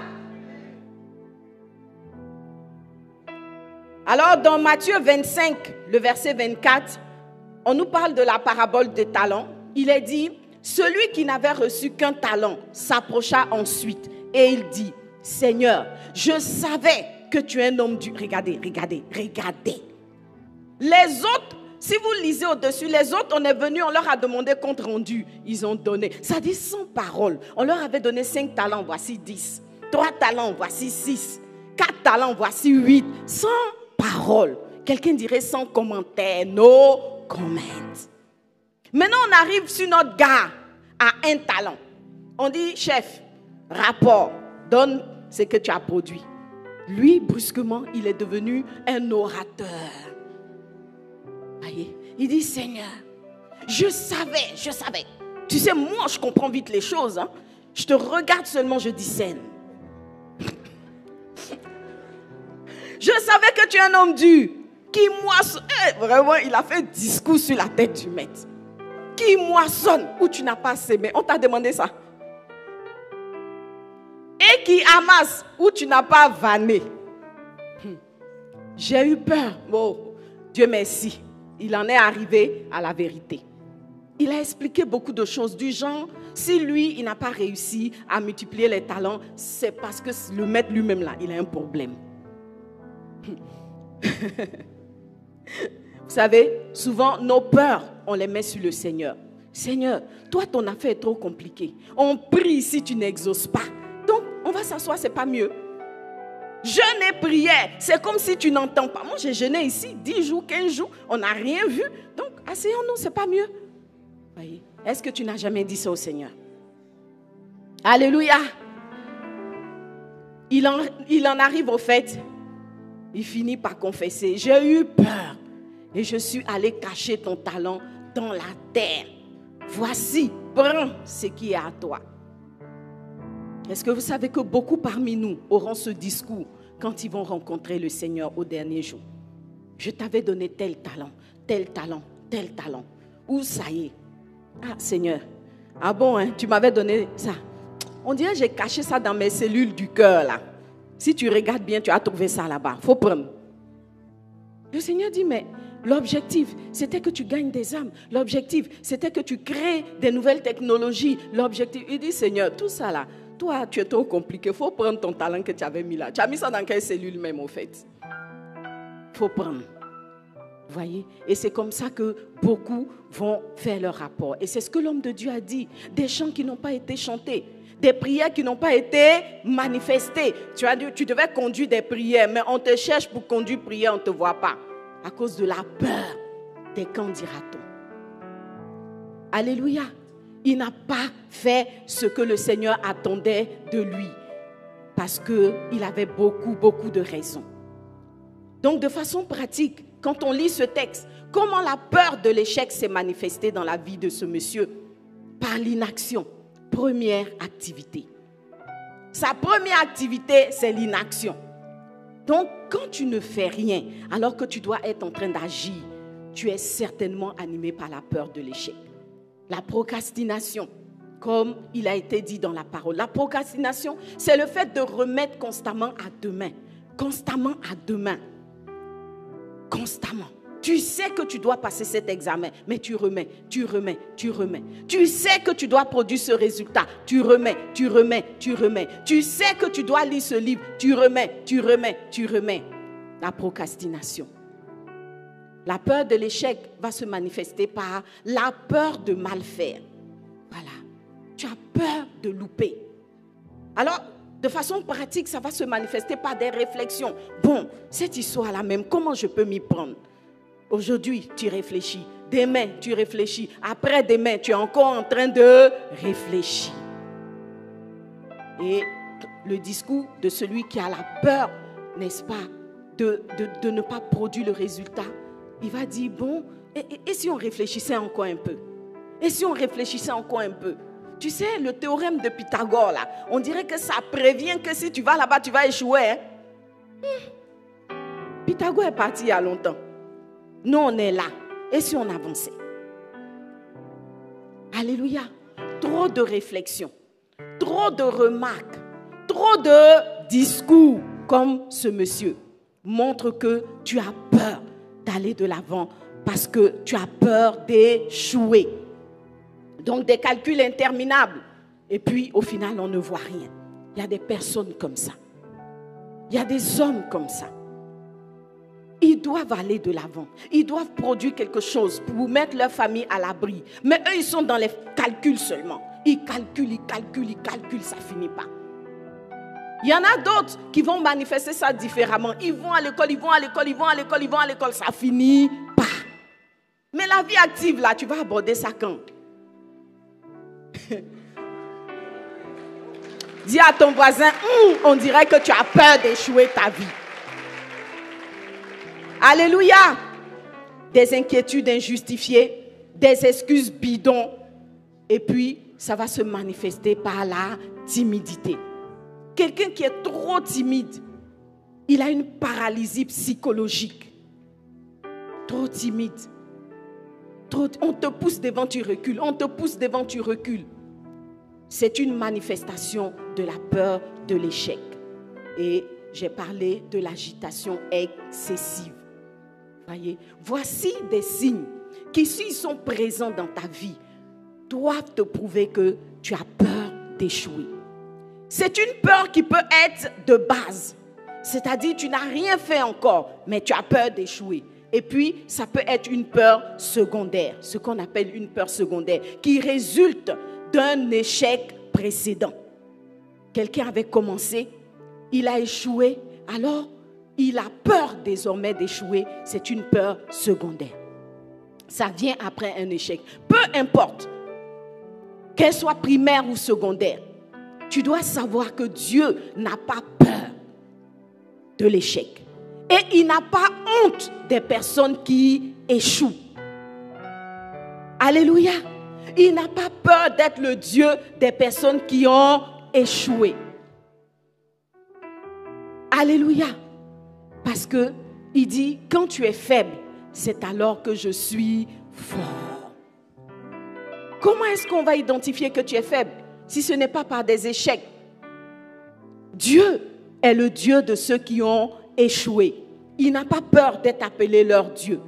Alors, dans Matthieu 25, le verset 24, on nous parle de la parabole des talents. Il est dit, celui qui n'avait reçu qu'un talent s'approcha ensuite et il dit, Seigneur, je savais que tu es un homme dur. Regardez. Les autres, si vous lisez au-dessus, les autres, on est venu, on leur a demandé compte rendu. Ils ont donné. Ça dit sans parole. On leur avait donné 5 talents, voici 10. 3 talents, voici 6. 4 talents, voici 8. Sans parole. Quelqu'un dirait sans commentaire. No comment. Maintenant, on arrive sur notre gars à 1 talent. On dit, chef, rapport, donne ce que tu as produit. Lui, brusquement, il est devenu un orateur. Voyez, il dit, Seigneur, je savais. Tu sais, moi, je comprends vite les choses. Hein. Je te regarde seulement, je discerne. Je savais que tu es un homme dur. Qui moissonne. Vraiment, il a fait un discours sur la tête du maître. Qui moissonne où tu n'as pas semé. On t'a demandé ça. Et qui amasse où tu n'as pas vanné. J'ai eu peur. Bon, Dieu merci. Il en est arrivé à la vérité. Il a expliqué beaucoup de choses du genre, si lui, il n'a pas réussi à multiplier les talents, c'est parce que le maître lui-même là, il a un problème. Vous savez, souvent, nos peurs, on les met sur le Seigneur. Seigneur, toi, ton affaire est trop compliquée. On prie si tu n'exauces pas. Donc, on va s'asseoir, c'est pas mieux. Jeûne et prière, c'est comme si tu n'entends pas. Moi, j'ai jeûné ici 10 jours, 15 jours, on n'a rien vu. Donc, asseyons-nous, c'est pas mieux. Voyez, est-ce que tu n'as jamais dit ça au Seigneur? Alléluia. Il en arrive au fait. Il finit par confesser, j'ai eu peur et je suis allé cacher ton talent dans la terre. Voici, prends ce qui est à toi. Est-ce que vous savez que beaucoup parmi nous auront ce discours quand ils vont rencontrer le Seigneur au dernier jour? Je t'avais donné tel talent. Ou ça y est. Ah Seigneur, Ah bon, hein, tu m'avais donné ça. On dirait que j'ai caché ça dans mes cellules du cœur là. Si tu regardes bien, tu as trouvé ça là-bas. Il faut prendre. Le Seigneur dit, mais l'objectif, c'était que tu gagnes des âmes. L'objectif, c'était que tu crées des nouvelles technologies. L'objectif, il dit, Seigneur, tout ça là, toi, tu es trop compliqué. Il faut prendre ton talent que tu avais mis là. Tu as mis ça dans quelle cellule même, au fait? Il faut prendre. Vous voyez? Et c'est comme ça que beaucoup vont faire leur rapport. Et c'est ce que l'homme de Dieu a dit. Des chants qui n'ont pas été chantés. Des prières qui n'ont pas été manifestées. Tu as dit, tu devais conduire des prières, mais on te cherche pour conduire prière, on ne te voit pas. À cause de la peur des qu'en dira-t-on. Alléluia. Il n'a pas fait ce que le Seigneur attendait de lui. Parce qu'il avait beaucoup de raisons. Donc de façon pratique, quand on lit ce texte, comment la peur de l'échec s'est manifestée dans la vie de ce monsieur? Par l'inaction. Première activité. Sa première activité, c'est l'inaction. Donc, quand tu ne fais rien, alors que tu dois être en train d'agir, tu es certainement animé par la peur de l'échec. La procrastination, comme il a été dit dans la parole. La procrastination, c'est le fait de remettre constamment à demain. Constamment à demain. Constamment. Tu sais que tu dois passer cet examen, mais tu remets. Tu sais que tu dois produire ce résultat, tu remets. Tu sais que tu dois lire ce livre, tu remets. La procrastination. La peur de l'échec va se manifester par la peur de mal faire. Voilà. Tu as peur de louper. Alors, de façon pratique, ça va se manifester par des réflexions. Bon, cette histoire-là même, comment je peux m'y prendre? Aujourd'hui, tu réfléchis. Demain, tu réfléchis. Après-demain, tu es encore en train de réfléchir. Et le discours de celui qui a la peur, n'est-ce pas, de ne pas produire le résultat, il va dire, bon, et si on réfléchissait encore un peu? Et si on réfléchissait encore un peu? Tu sais, le théorème de Pythagore, là, on dirait que ça prévient que si tu vas là-bas, tu vas échouer. Hein? Pythagore est parti il y a longtemps. Nous, on est là. Et si on avançait? Alléluia. Trop de réflexions, trop de remarques, trop de discours comme ce monsieur montre que tu as peur d'aller de l'avant parce que tu as peur d'échouer. Donc des calculs interminables. Et puis au final, on ne voit rien. Il y a des personnes comme ça. Il y a des hommes comme ça. Ils doivent aller de l'avant. Ils doivent produire quelque chose pour mettre leur famille à l'abri. Mais eux, ils sont dans les calculs seulement. Ils calculent, ça ne finit pas. Il y en a d'autres qui vont manifester ça différemment. Ils vont à l'école, ça finit pas. Mais la vie active, là, tu vas aborder ça quand? Dis à ton voisin, on dirait que tu as peur d'échouer ta vie. Alléluia. Des inquiétudes injustifiées, des excuses bidons. Et puis, ça va se manifester par la timidité. Quelqu'un qui est trop timide, il a une paralysie psychologique. Trop timide. On te pousse devant, tu recules. On te pousse devant, tu recules. C'est une manifestation de la peur de l'échec. Et j'ai parlé de l'agitation excessive. Voyez, voici des signes qui, s'ils sont présents dans ta vie, doivent te prouver que tu as peur d'échouer. C'est une peur qui peut être de base. C'est-à-dire, tu n'as rien fait encore, mais tu as peur d'échouer. Et puis, ça peut être une peur secondaire, ce qu'on appelle une peur secondaire, qui résulte d'un échec précédent. Quelqu'un avait commencé, il a échoué, alors il a peur désormais d'échouer. C'est une peur secondaire. Ça vient après un échec. Peu importe, qu'elle soit primaire ou secondaire, tu dois savoir que Dieu n'a pas peur de l'échec. Et il n'a pas honte des personnes qui échouent. Alléluia. Il n'a pas peur d'être le Dieu des personnes qui ont échoué. Alléluia. Parce que il dit, quand tu es faible, c'est alors que je suis fort. Comment est-ce qu'on va identifier que tu es faible si ce n'est pas par des échecs? Dieu est le Dieu de ceux qui ont échoué. Il n'a pas peur d'être appelé leur Dieu.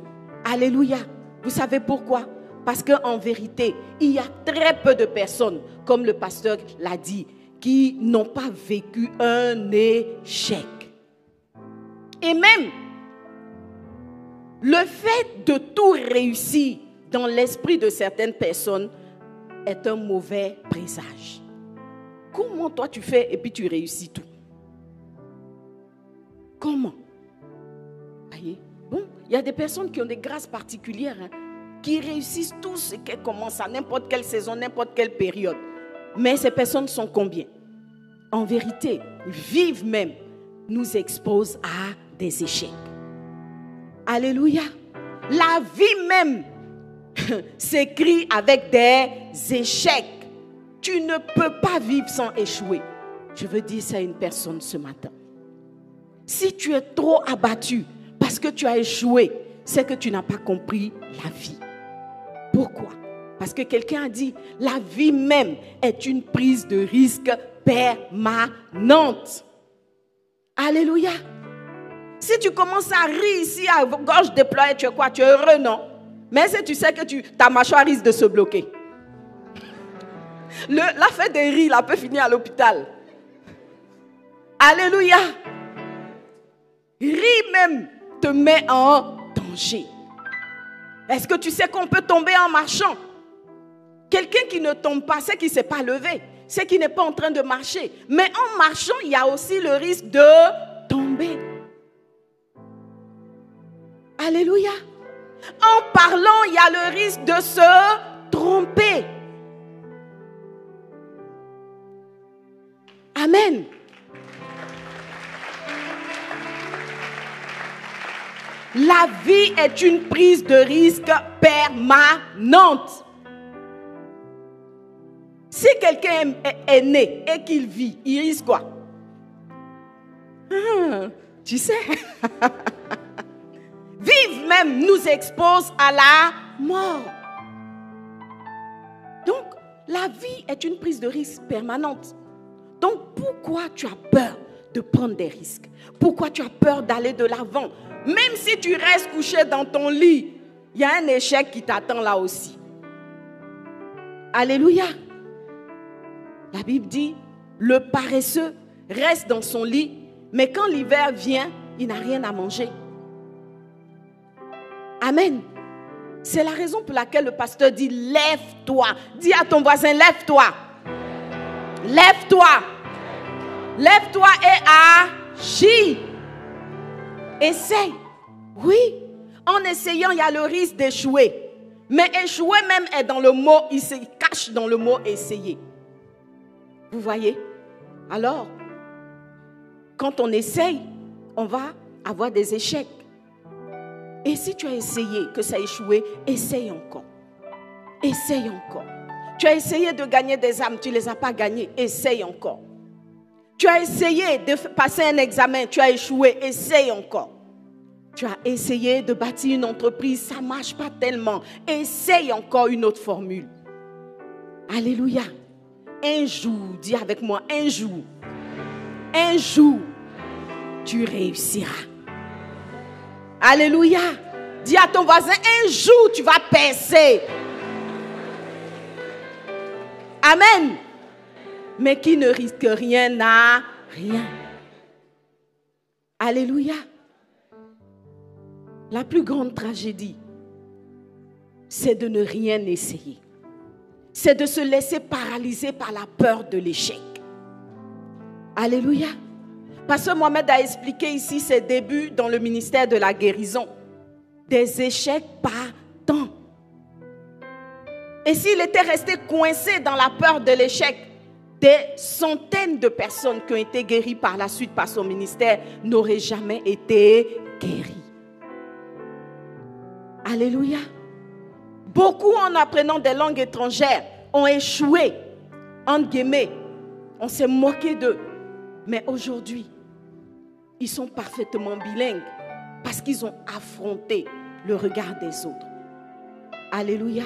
Alléluia. Vous savez pourquoi? Parce qu'en vérité, il y a très peu de personnes, comme le pasteur l'a dit, qui n'ont pas vécu un échec. Et même, le fait de tout réussir dans l'esprit de certaines personnes est un mauvais présage. Comment toi tu fais et puis tu réussis tout? Comment? Voyez? Bon, il y a des personnes qui ont des grâces particulières, qui réussissent tout ce qu'elles commencent à n'importe quelle saison, n'importe quelle période. Mais ces personnes sont combien? En vérité, vivre même nous expose à des échecs. Alléluia. La vie même s'écrit avec des échecs. Tu ne peux pas vivre sans échouer. Je veux dire ça à une personne ce matin. Si tu es trop abattu parce que tu as échoué, c'est que tu n'as pas compris la vie. Pourquoi? Parce que quelqu'un a dit, la vie même est une prise de risque permanente. Alléluia. Si tu commences à rire ici à gorge déployée, tu es quoi? Tu es heureux, non? Mais si tu sais que ta mâchoire risque de se bloquer. La fête des rires, là, peut finir à l'hôpital. Alléluia. Rire même te met en danger. Est-ce que tu sais qu'on peut tomber en marchant? Quelqu'un qui ne tombe pas, c'est qu'il ne s'est pas levé. C'est qu'il n'est pas en train de marcher. Mais en marchant, il y a aussi le risque de tomber. Alléluia. En parlant, il y a le risque de se tromper. Amen. La vie est une prise de risque permanente. Si quelqu'un est né et qu'il vit, il risque quoi? Tu sais, vivre même nous expose à la mort. Donc, la vie est une prise de risque permanente. Donc, pourquoi tu as peur de prendre des risques? Pourquoi tu as peur d'aller de l'avant? Même si tu restes couché dans ton lit, il y a un échec qui t'attend là aussi. Alléluia. La Bible dit, le paresseux reste dans son lit, mais quand l'hiver vient, il n'a rien à manger. Amen. C'est la raison pour laquelle le pasteur dit, lève-toi. Dis à ton voisin, lève-toi. Lève-toi. Lève-toi et agis. Essaye. Oui. En essayant, il y a le risque d'échouer. Mais échouer même est dans le mot, il se cache dans le mot essayer. Vous voyez? Alors, quand on essaye, on va avoir des échecs. Et si tu as essayé, que ça a échoué, essaye encore. Essaye encore. Tu as essayé de gagner des âmes, tu ne les as pas gagnées, essaye encore. Tu as essayé de passer un examen, tu as échoué, essaye encore. Tu as essayé de bâtir une entreprise, ça ne marche pas tellement. Essaye encore une autre formule. Alléluia. Un jour, dis avec moi, un jour, tu réussiras. Alléluia. Dis à ton voisin, un jour, tu vas percer. Amen. Mais qui ne risque rien n'a rien. Alléluia. La plus grande tragédie, c'est de ne rien essayer. C'est de se laisser paralyser par la peur de l'échec. Alléluia. Pasteur Mohamed a expliqué ici ses débuts dans le ministère de la guérison. Des échecs par temps. Et s'il était resté coincé dans la peur de l'échec, des centaines de personnes qui ont été guéries par la suite par son ministère n'auraient jamais été guéries. Alléluia. Beaucoup en apprenant des langues étrangères ont échoué, entre guillemets. On s'est moqué d'eux. Mais aujourd'hui, ils sont parfaitement bilingues parce qu'ils ont affronté le regard des autres. Alléluia.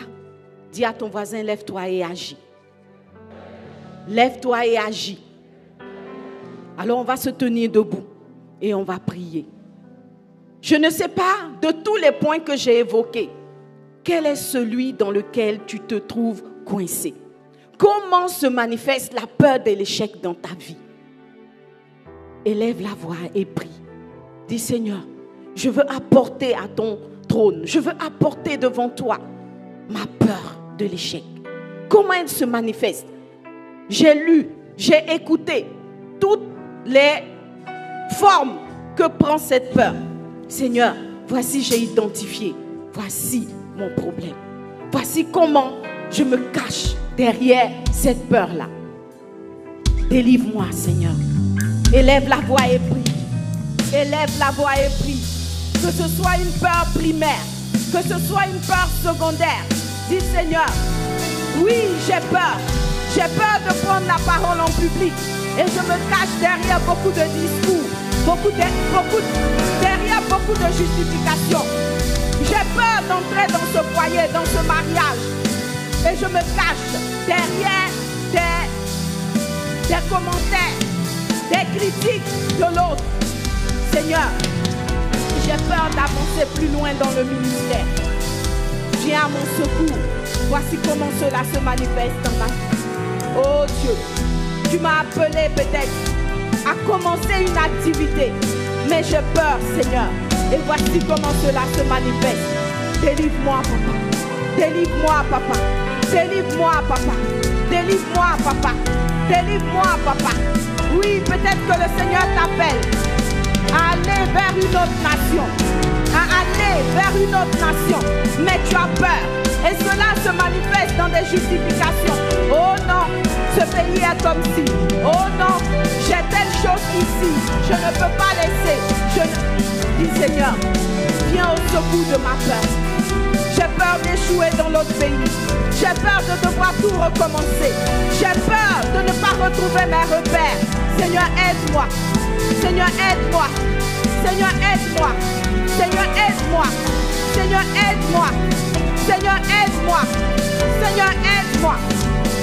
Dis à ton voisin, lève-toi et agis. Lève-toi et agis. Alors on va se tenir debout et on va prier. Je ne sais pas de tous les points que j'ai évoqués, quel est celui dans lequel tu te trouves coincé? Comment se manifeste la peur de l'échec dans ta vie? Élève la voix et prie. Dis Seigneur, je veux apporter à ton trône, je veux apporter devant toi ma peur de l'échec. Comment elle se manifeste? J'ai lu, j'ai écouté toutes les formes que prend cette peur. Seigneur, voici j'ai identifié, voici mon problème. Voici comment je me cache derrière cette peur-là. Délivre-moi, Seigneur. Élève la voix et prie. Élève la voix et prie. Que ce soit une peur primaire, que ce soit une peur secondaire. Dis Seigneur, oui, j'ai peur. J'ai peur de prendre la parole en public. Et je me cache derrière beaucoup de discours, derrière beaucoup de justifications. J'ai peur d'entrer dans ce foyer, dans ce mariage. Et je me cache derrière des commentaires, des critiques de l'autre. Seigneur, j'ai peur d'avancer plus loin dans le ministère. Viens à mon secours. Voici comment cela se manifeste dans ma vie. Oh Dieu, tu m'as appelé peut-être à commencer une activité, mais j'ai peur, Seigneur. Et voici comment cela se manifeste. Délivre-moi, papa. Délivre-moi, papa. Délivre-moi, papa. Délivre-moi, papa. Délivre-moi, papa. Oui, peut-être que le Seigneur t'appelle à aller vers une autre nation. À aller vers une autre nation. Mais tu as peur. Et cela se manifeste dans des justifications. Oh non, ce pays est comme ci. Oh non, j'ai telle chose ici. Je ne peux pas laisser. Dis Seigneur, viens au secours de ma peur. J'ai peur d'échouer dans l'autre pays. J'ai peur de devoir tout recommencer. J'ai peur de ne pas retrouver mes repères. Seigneur, aide-moi. Seigneur, aide-moi. Seigneur, aide-moi. Seigneur, aide-moi. Seigneur, aide-moi. Seigneur, aide-moi. Seigneur, aide-moi.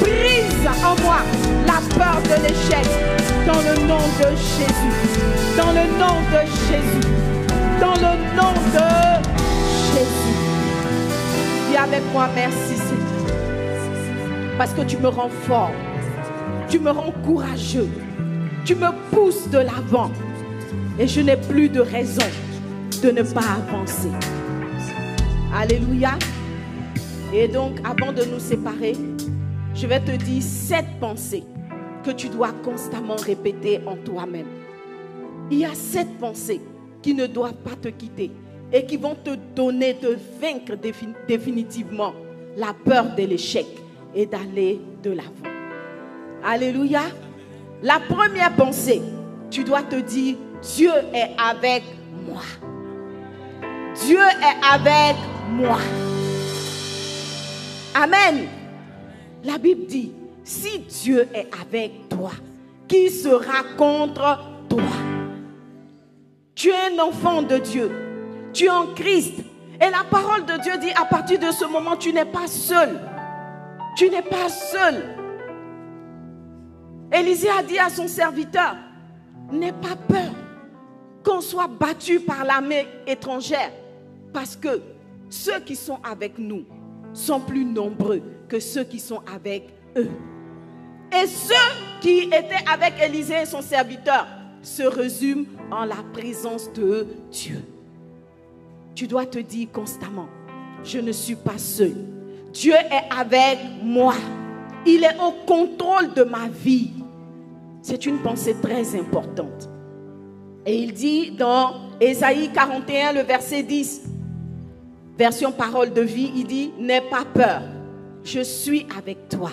Brise en moi la peur de l'échec. Dans le nom de Jésus. Dans le nom de Jésus. Dans le nom de Jésus. Dis avec moi, merci Seigneur. Parce que tu me rends fort. Tu me rends courageux. Tu me pousses de l'avant. Et je n'ai plus de raison de ne pas avancer. Alléluia. Et donc, avant de nous séparer, je vais te dire 7 pensées que tu dois constamment répéter en toi-même. Il y a 7 pensées qui ne doivent pas te quitter et qui vont te donner de vaincre définitivement la peur de l'échec et d'aller de l'avant. Alléluia. La première pensée, tu dois te dire, Dieu est avec moi. Dieu est avec moi. Amen. La Bible dit, si Dieu est avec toi, qui sera contre toi? Tu es un enfant de Dieu. Tu es en Christ. Et la parole de Dieu dit, à partir de ce moment, tu n'es pas seul. Tu n'es pas seul. Élisée a dit à son serviteur, n'aie pas peur qu'on soit battu par l'armée étrangère, parce que ceux qui sont avec nous sont plus nombreux que ceux qui sont avec eux. Et ceux qui étaient avec Élisée et son serviteur se résument en la présence de Dieu. Tu dois te dire constamment, je ne suis pas seul. Dieu est avec moi. Il est au contrôle de ma vie. C'est une pensée très importante. Et il dit dans Ésaïe 41, le verset 10, version parole de vie, il dit, n'aie pas peur, je suis avec toi.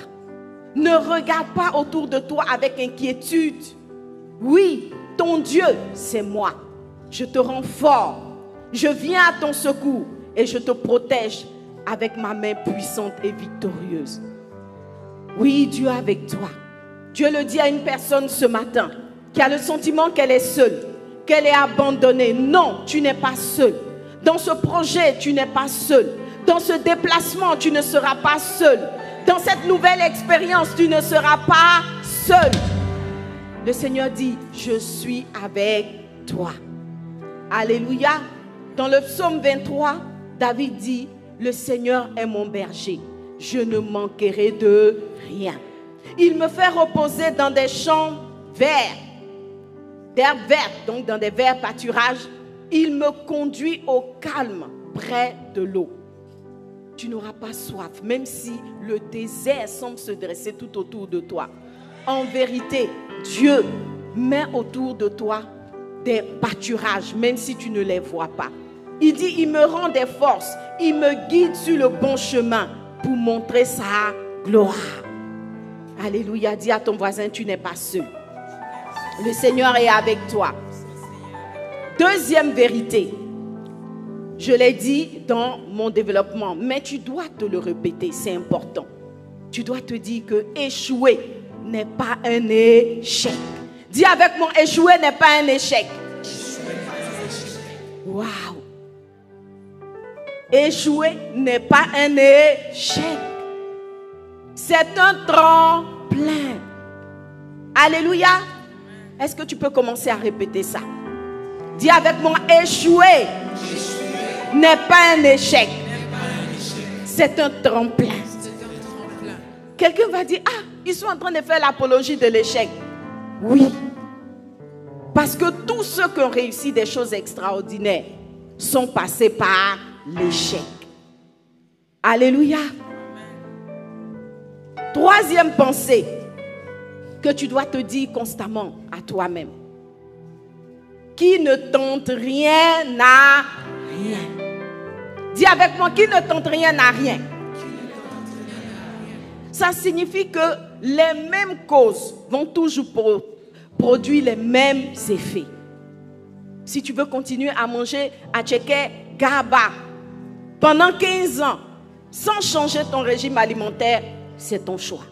Ne regarde pas autour de toi avec inquiétude. Oui, ton Dieu, c'est moi. Je te rends fort. Je viens à ton secours et je te protège avec ma main puissante et victorieuse. Oui, Dieu est avec toi. Dieu le dit à une personne ce matin qui a le sentiment qu'elle est seule, qu'elle est abandonnée. Non, tu n'es pas seule. Dans ce projet, tu n'es pas seul. Dans ce déplacement, tu ne seras pas seul. Dans cette nouvelle expérience, tu ne seras pas seul. Le Seigneur dit, je suis avec toi. Alléluia. Dans le psaume 23, David dit, le Seigneur est mon berger. Je ne manquerai de rien. Il me fait reposer dans des champs verts, d'herbes vertes, donc dans des verts pâturages. Il me conduit au calme, près de l'eau. Tu n'auras pas soif, même si le désert semble se dresser tout autour de toi. En vérité, Dieu met autour de toi des pâturages, même si tu ne les vois pas. Il dit, il me rend des forces, il me guide sur le bon chemin pour montrer sa gloire. Alléluia, dis à ton voisin, tu n'es pas seul. Le Seigneur est avec toi. Deuxième vérité, je l'ai dit dans mon développement, mais tu dois te le répéter, c'est important. Tu dois te dire que échouer n'est pas un échec. Dis avec moi, échouer n'est pas un échec. Waouh! Échouer n'est pas un échec. C'est un tremplin. Alléluia. Est-ce que tu peux commencer à répéter ça? Dis avec moi, échouer n'est pas un échec. C'est un tremplin. Quelqu'un va dire, ah, ils sont en train de faire l'apologie de l'échec. Oui. Parce que tous ceux qui ont réussi des choses extraordinaires sont passés par l'échec. Alléluia. Troisième pensée que tu dois te dire constamment à toi-même. Qui ne tente rien n'a rien. Dis avec moi, qui ne tente rien n'a rien. Ça signifie que les mêmes causes vont toujours produire les mêmes effets. Si tu veux continuer à manger à Tchéké Gaba pendant 15 ans sans changer ton régime alimentaire, c'est ton choix.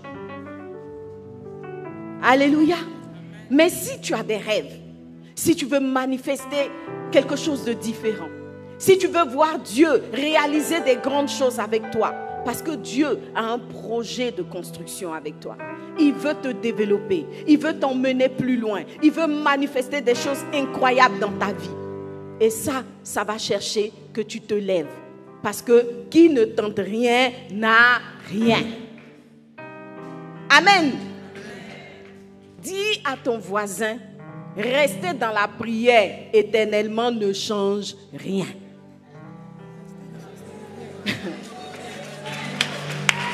Alléluia. Mais si tu as des rêves, si tu veux manifester quelque chose de différent, si tu veux voir Dieu réaliser des grandes choses avec toi, parce que Dieu a un projet de construction avec toi. Il veut te développer, il veut t'emmener plus loin, il veut manifester des choses incroyables dans ta vie. Et ça va chercher que tu te lèves. Parce que qui ne tente rien n'a rien. Amen. Dis à ton voisin, rester dans la prière éternellement ne change rien.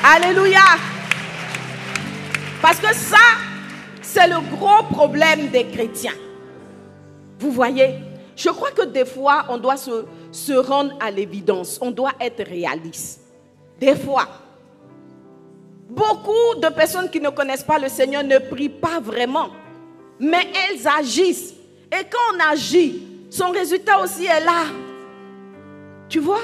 Alléluia. Parce que ça, c'est le gros problème des chrétiens. Vous voyez, je crois que des fois, on doit se rendre à l'évidence. On doit être réaliste. Des fois, beaucoup de personnes qui ne connaissent pas le Seigneur ne prient pas vraiment. Mais elles agissent. Et quand on agit, son résultat aussi est là. Tu vois?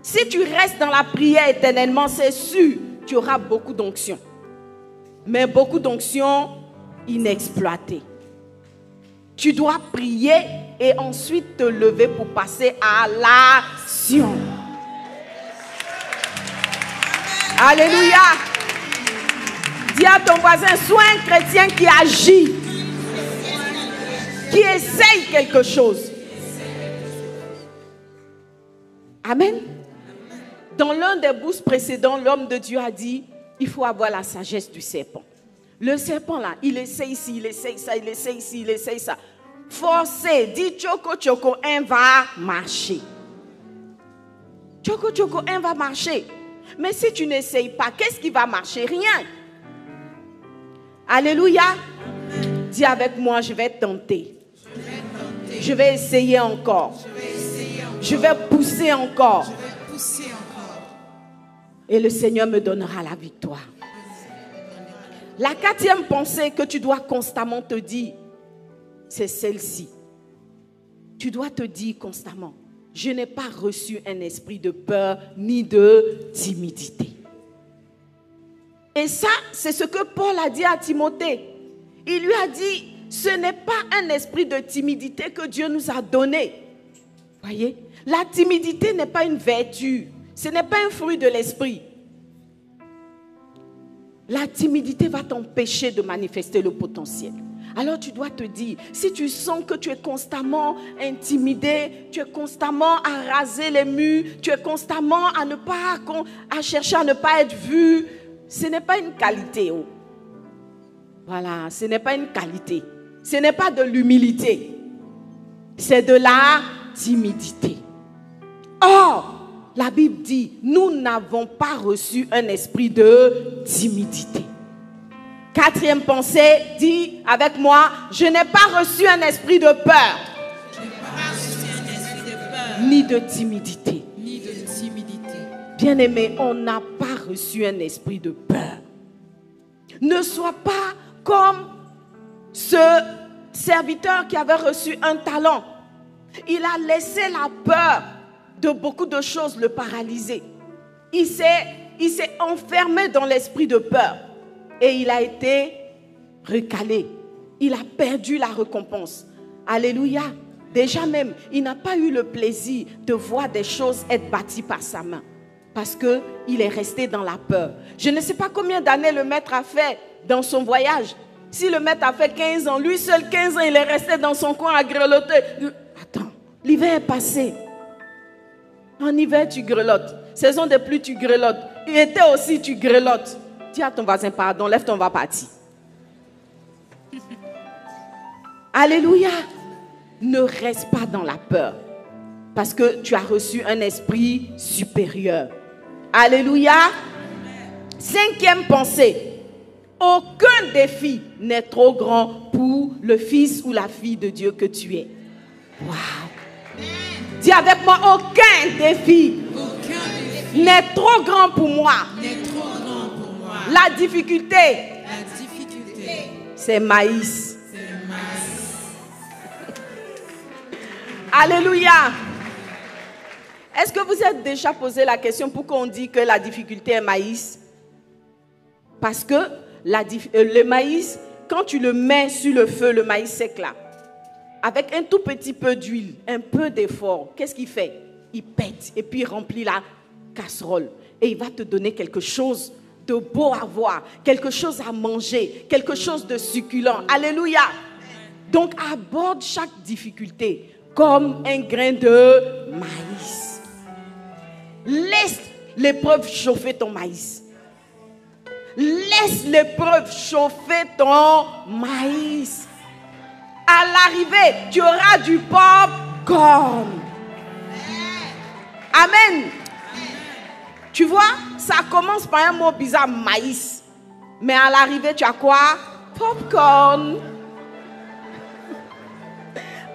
Si tu restes dans la prière éternellement, c'est sûr, tu auras beaucoup d'onction. Mais beaucoup d'onction inexploitée. Tu dois prier et ensuite te lever pour passer à l'action. Alléluia. Dis à ton voisin, sois un chrétien qui agit, qui essaye quelque chose. Amen. Dans l'un des boosts précédents, l'homme de Dieu a dit, il faut avoir la sagesse du serpent. Le serpent là, il essaye ici, il essaye ça, il essaye ici, il essaye ça. Forcez, dis Tchoko Tchoko, un va marcher. Tchoko Tchoko, un va marcher. Mais si tu n'essayes pas, qu'est-ce qui va marcher? Rien. Alléluia. Dis avec moi, je vais tenter. Je vais essayer encore. Je vais pousser encore. Et le Seigneur me donnera la victoire. La quatrième pensée que tu dois constamment te dire, c'est celle-ci. Tu dois te dire constamment, je n'ai pas reçu un esprit de peur ni de timidité. Et ça, c'est ce que Paul a dit à Timothée. Il lui a dit, ce n'est pas un esprit de timidité que Dieu nous a donné. Voyez, la timidité n'est pas une vertu. Ce n'est pas un fruit de l'esprit. La timidité va t'empêcher de manifester le potentiel. Alors tu dois te dire, si tu sens que tu es constamment intimidé, tu es constamment à raser les murs, tu es constamment à chercher à ne pas être vu, ce n'est pas une qualité. Oh. Voilà, ce n'est pas une qualité. Ce n'est pas de l'humilité. C'est de la timidité. Or, la Bible dit, nous n'avons pas reçu un esprit de timidité. Quatrième pensée, dit avec moi, je n'ai pas reçu un esprit de peur. Je n'ai pas reçu un esprit de peur. Ni de timidité. Ni de timidité. Bien-aimé, on n'a pas reçu un esprit de peur. Ne sois pas comme ce serviteur qui avait reçu un talent. Il a laissé la peur de beaucoup de choses le paralyser. Il s'est enfermé dans l'esprit de peur. Et il a été recalé. Il a perdu la récompense. Alléluia. Déjà même, il n'a pas eu le plaisir de voir des choses être bâties par sa main. Parce qu'il est resté dans la peur. Je ne sais pas combien d'années le maître a fait dans son voyage. Si le maître a fait 15 ans, lui seul 15 ans, il est resté dans son coin à grelotter. Attends, l'hiver est passé. En hiver, tu grelottes. Saison de pluie, tu grelottes. Été aussi, tu grelottes. Dis à ton voisin, pardon, lève-toi, on va partir. Alléluia. Ne reste pas dans la peur. Parce que tu as reçu un esprit supérieur. Alléluia. Cinquième pensée. Aucun défi n'est trop grand pour le fils ou la fille de Dieu que tu es. Waouh. Dis avec moi, aucun défi n'est trop grand pour moi. La difficulté, c'est maïs. Alléluia. Est-ce que vous êtes déjà posé la question pourquoi on dit que la difficulté est maïs? Parce que le maïs, quand tu le mets sur le feu, le maïs sec là, avec un tout petit peu d'huile, un peu d'effort, qu'est-ce qu'il fait? Il pète et puis il remplit la casserole. Et il va te donner quelque chose de beau à voir, quelque chose à manger, quelque chose de succulent. Alléluia. Donc aborde chaque difficulté comme un grain de maïs. Laisse l'épreuve chauffer ton maïs. Laisse l'épreuve chauffer ton maïs. À l'arrivée, tu auras du pop-corn. Amen. Tu vois, ça commence par un mot bizarre, maïs. Mais à l'arrivée, tu as quoi? Popcorn.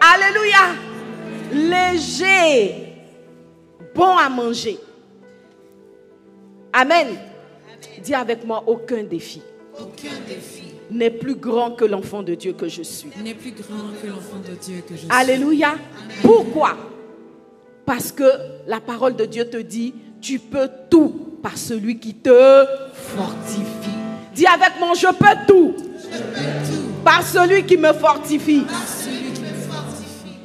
Alléluia. Léger. Bon à manger. Amen. Dis avec moi, aucun défi. Aucun défi n'est plus grand que l'enfant de Dieu que je suis. N'est plus grand que l'enfant de Dieu que je suis. Alléluia. Amen. Pourquoi? Parce que la parole de Dieu te dit, tu peux tout par celui qui te fortifie. Dis avec moi, je peux tout. Je peux tout par celui qui me fortifie. Par celui qui me fortifie.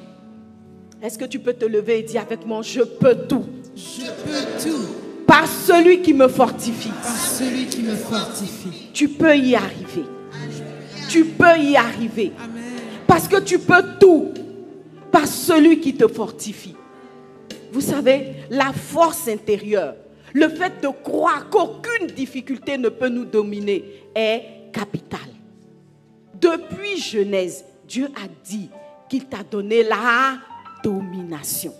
Est-ce que tu peux te lever et dire avec moi, je peux tout. Je peux tout. Par celui qui me fortifie. Par celui qui me fortifie. Tu peux y arriver. Tu peux y arriver. Amen. Parce que tu peux tout par celui qui te fortifie. Vous savez, la force intérieure, le fait de croire qu'aucune difficulté ne peut nous dominer est capital. Depuis Genèse, Dieu a dit qu'il t'a donné la domination.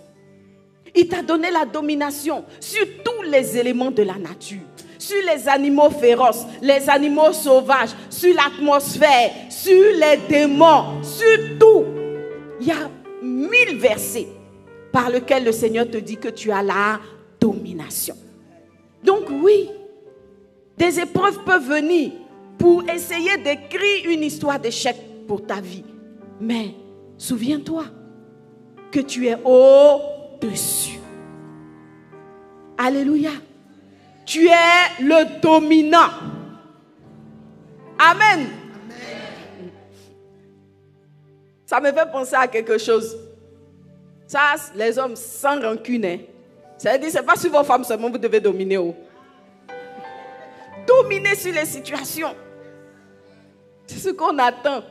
Il t'a donné la domination sur tous les éléments de la nature, sur les animaux féroces, les animaux sauvages, sur l'atmosphère, sur les démons, sur tout. Il y a 1000 versets par lesquels le Seigneur te dit que tu as la domination. Donc oui, des épreuves peuvent venir pour essayer d'écrire une histoire d'échec pour ta vie. Mais souviens-toi que tu es au-dessus. Alléluia. Tu es le dominant. Amen. Ça me fait penser à quelque chose. Ça, les hommes sans rancune, hein, Ça veut dire, ce n'est pas sur vos femmes seulement, vous devez dominer. Oh. Dominer sur les situations. C'est ce qu'on attend.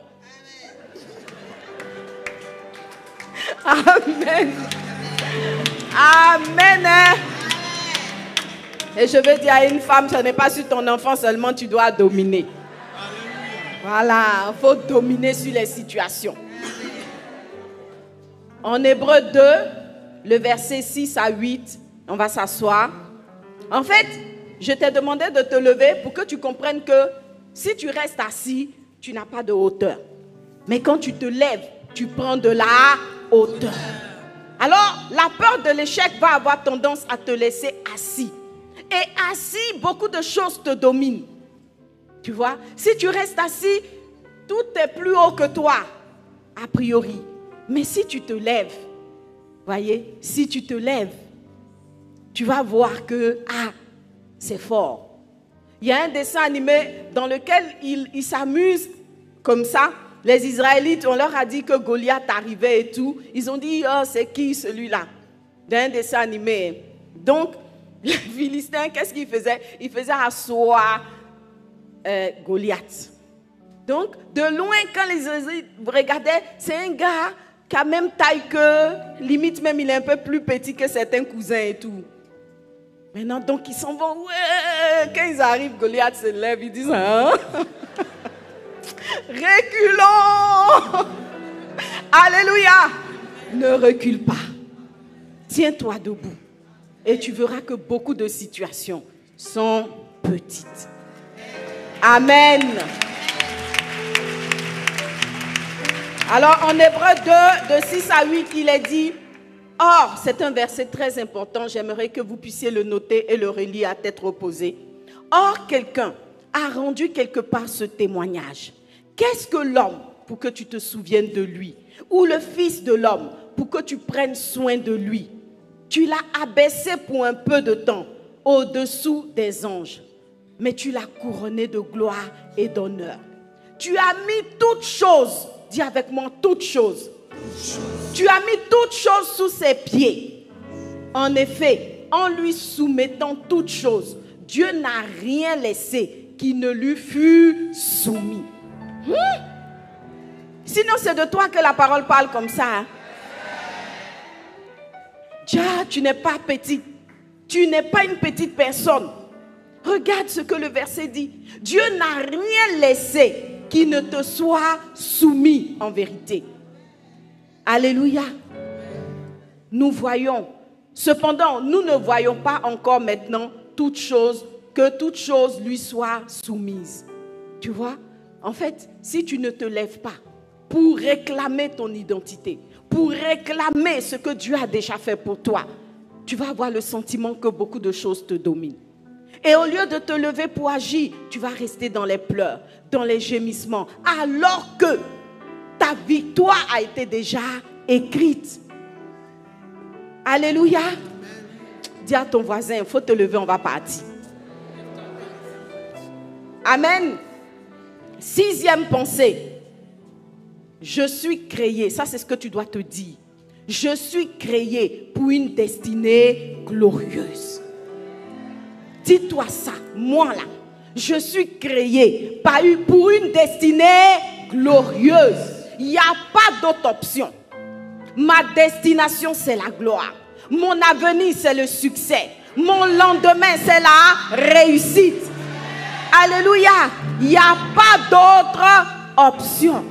Amen. Amen. Hein? Et je veux dire à une femme, ce n'est pas sur ton enfant seulement, tu dois dominer. Voilà, il faut dominer sur les situations. En Hébreux 2, le verset 6 à 8, on va s'asseoir. En fait, je t'ai demandé de te lever pour que tu comprennes que si tu restes assis, tu n'as pas de hauteur. Mais quand tu te lèves, tu prends de la hauteur. Alors, la peur de l'échec va avoir tendance à te laisser assis. Et assis, beaucoup de choses te dominent. Tu vois, si tu restes assis, tout est plus haut que toi, a priori. Mais si tu te lèves, voyez, si tu te lèves, tu vas voir que, c'est fort. Il y a un dessin animé dans lequel ils s'amusent comme ça. Les Israélites, on leur a dit que Goliath arrivait et tout. Ils ont dit, oh, c'est qui celui-là? Dans un dessin animé. Donc, les Philistins, qu'est-ce qu'ils faisaient? Ils faisaient asseoir Goliath. Donc, de loin, quand les Israélites regardaient, c'est un gars qui a même taille que, limite même, il est un peu plus petit que certains cousins et tout. Maintenant, donc, ils s'en vont. Ouais. Quand ils arrivent, Goliath se lève, ils disent, hein? Reculons! Alléluia! Ne recule pas. Tiens-toi debout. Et tu verras que beaucoup de situations sont petites. Amen. Alors, en Hébreux 2, de 6 à 8, il est dit, or, c'est un verset très important, j'aimerais que vous puissiez le noter et le relire à tête reposée. Or, quelqu'un a rendu quelque part ce témoignage. Qu'est-ce que l'homme pour que tu te souviennes de lui? Ou le fils de l'homme pour que tu prennes soin de lui? Tu l'as abaissé pour un peu de temps au-dessous des anges, mais tu l'as couronné de gloire et d'honneur. Tu as mis toutes choses, dis avec moi, toutes choses. Tu as mis toutes choses sous ses pieds. En effet, en lui soumettant toutes choses, Dieu n'a rien laissé qui ne lui fût soumis. Sinon, c'est de toi que la parole parle comme ça. Hein? Déjà, tu n'es pas petite. Tu n'es pas une petite personne. Regarde ce que le verset dit. Dieu n'a rien laissé qui ne te soit soumis en vérité. Alléluia. Nous voyons. Cependant, nous ne voyons pas encore maintenant que toute chose lui soit soumise. Tu vois? En fait, si tu ne te lèves pas pour réclamer ton identité, pour réclamer ce que Dieu a déjà fait pour toi, tu vas avoir le sentiment que beaucoup de choses te dominent. Et au lieu de te lever pour agir, tu vas rester dans les pleurs, dans les gémissements, alors que ta victoire a été déjà écrite. Alléluia. Dis à ton voisin, il faut te lever, on va partir. Amen. 6e pensée. Je suis créé, ça c'est ce que tu dois te dire. Je suis créé pour une destinée glorieuse. Dis-toi ça, moi là. Je suis créé pour une destinée glorieuse. Il n'y a pas d'autre option. Ma destination, c'est la gloire. Mon avenir, c'est le succès. Mon lendemain, c'est la réussite. Alléluia. Il n'y a pas d'autre option.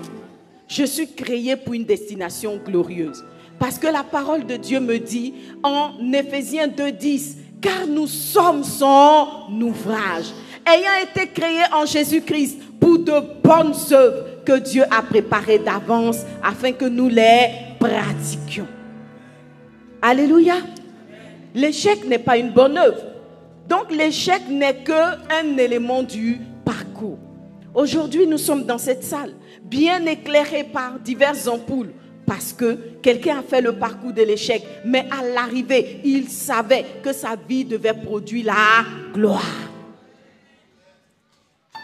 Je suis créé pour une destination glorieuse. Parce que la parole de Dieu me dit en Éphésiens 2:10, car nous sommes son ouvrage, ayant été créés en Jésus-Christ pour de bonnes œuvres que Dieu a préparées d'avance afin que nous les pratiquions. Alléluia. L'échec n'est pas une bonne œuvre. Donc l'échec n'est qu'un élément du parcours. Aujourd'hui, nous sommes dans cette salle, bien éclairée par diverses ampoules, parce que quelqu'un a fait le parcours de l'échec, mais à l'arrivée, il savait que sa vie devait produire la gloire.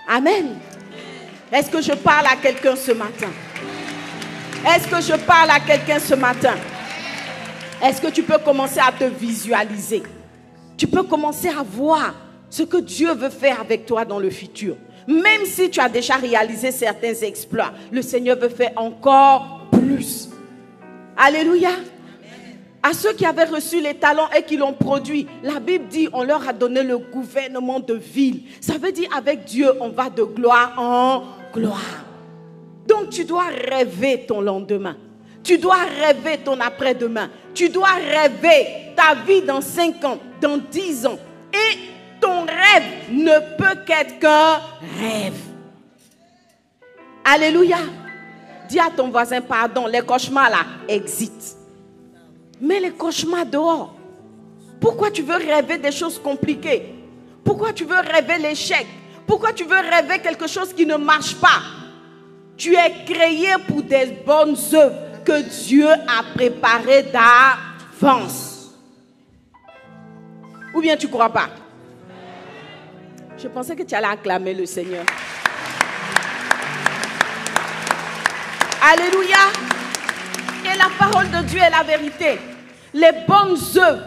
Amen. Est-ce que je parle à quelqu'un ce matin? Est-ce que je parle à quelqu'un ce matin? Est-ce que tu peux commencer à te visualiser? Tu peux commencer à voir ce que Dieu veut faire avec toi dans le futur. Même si tu as déjà réalisé certains exploits, le Seigneur veut faire encore plus. Alléluia. À ceux qui avaient reçu les talents et qui l'ont produit, la Bible dit, on leur a donné le gouvernement de ville. Ça veut dire, avec Dieu, on va de gloire en gloire. Donc, tu dois rêver ton lendemain. Tu dois rêver ton après-demain. Tu dois rêver ta vie dans 5 ans, dans 10 ans. Et ton rêve ne peut qu'être qu'un rêve. Alléluia. Dis à ton voisin, pardon, les cauchemars là existent. Mais les cauchemars dehors, pourquoi tu veux rêver des choses compliquées? Pourquoi tu veux rêver l'échec? Pourquoi tu veux rêver quelque chose qui ne marche pas? Tu es créé pour des bonnes œuvres que Dieu a préparées d'avance. Ou bien tu ne crois pas? Je pensais que tu allais acclamer le Seigneur. Alléluia. Et la parole de Dieu est la vérité. Les bonnes œuvres.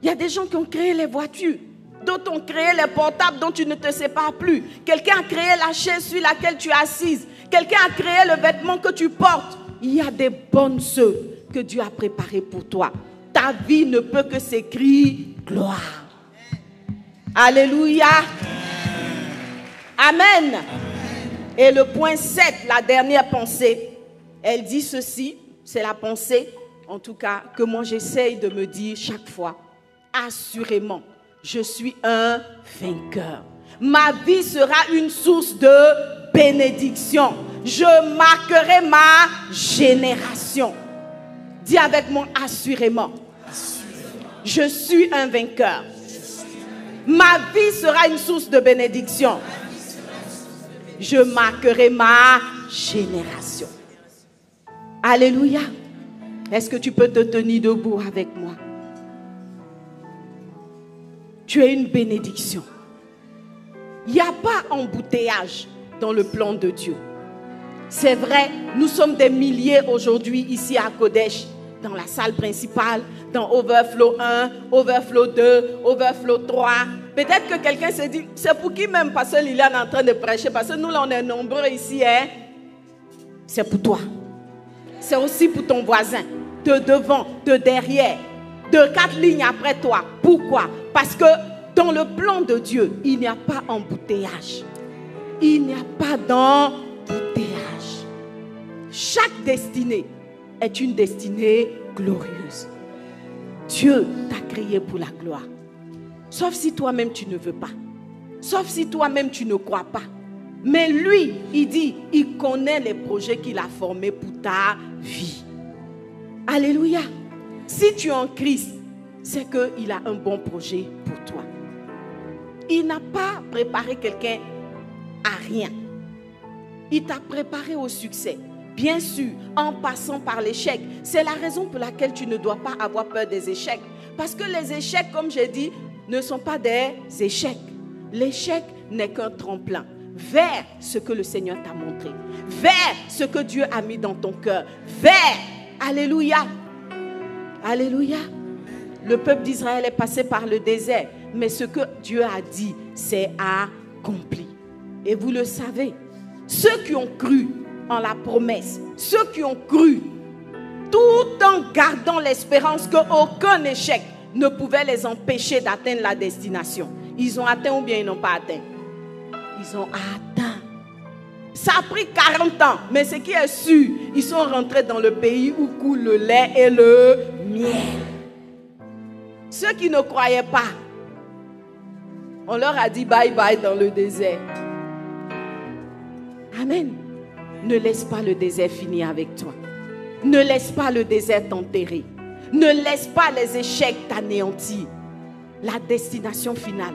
Il y a des gens qui ont créé les voitures. D'autres ont créé les portables dont tu ne te sépares plus. Quelqu'un a créé la chaise sur laquelle tu es assise. Quelqu'un a créé le vêtement que tu portes. Il y a des bonnes œuvres que Dieu a préparées pour toi. Ta vie ne peut que s'écrire gloire. Alléluia. Amen. Et le point 7, la dernière pensée, elle dit ceci. C'est la pensée, en tout cas, que moi j'essaye de me dire chaque fois. Assurément, je suis un vainqueur. Ma vie sera une source de bénédiction. Je marquerai ma génération. Dis avec moi, assurément. Je suis un vainqueur. Ma vie sera une source de bénédiction. Je marquerai ma génération. Alléluia. Est-ce que tu peux te tenir debout avec moi? Tu es une bénédiction. Il n'y a pas embouteillage dans le plan de Dieu. C'est vrai, nous sommes des milliers aujourd'hui ici à Kodesh, dans la salle principale, dans Overflow 1, Overflow 2, Overflow 3. Peut-être que quelqu'un se dit, c'est pour qui même Pasteur Liliane est en train de prêcher? Parce que nous, là, on est nombreux ici. Hein? C'est pour toi. C'est aussi pour ton voisin, de devant, de derrière, de 4 lignes après toi. Pourquoi? Parce que dans le plan de Dieu, il n'y a pas embouteillage. Il n'y a pas d'embouteillage. Chaque destinée est une destinée glorieuse. Dieu t'a créé pour la gloire. Sauf si toi-même tu ne veux pas. Sauf si toi-même tu ne crois pas. Mais lui, il dit, il connaît les projets qu'il a formés pour ta vie. Alléluia. Si tu es en Christ, c'est qu'il a un bon projet pour toi. Il n'a pas préparé quelqu'un à rien. Il t'a préparé au succès. Bien sûr, en passant par l'échec. C'est la raison pour laquelle tu ne dois pas avoir peur des échecs. Parce que les échecs, comme j'ai dit, ne sont pas des échecs. L'échec n'est qu'un tremplin vers ce que le Seigneur t'a montré, vers ce que Dieu a mis dans ton cœur, vers, alléluia, alléluia. Le peuple d'Israël est passé par le désert, mais ce que Dieu a dit, c'est accompli. Et vous le savez, ceux qui ont cru en la promesse, ceux qui ont cru, tout en gardant l'espérance qu'aucun échec ne pouvait les empêcher d'atteindre la destination. Ils ont atteint ou bien ils n'ont pas atteint? Ils ont atteint. Ça a pris 40 ans, mais ce qui est sûr, ils sont rentrés dans le pays où coule le lait et le miel. Ceux qui ne croyaient pas, on leur a dit bye bye dans le désert. Amen. Ne laisse pas le désert finir avec toi. Ne laisse pas le désert t'enterrer. Ne laisse pas les échecs t'anéantir. La destination finale,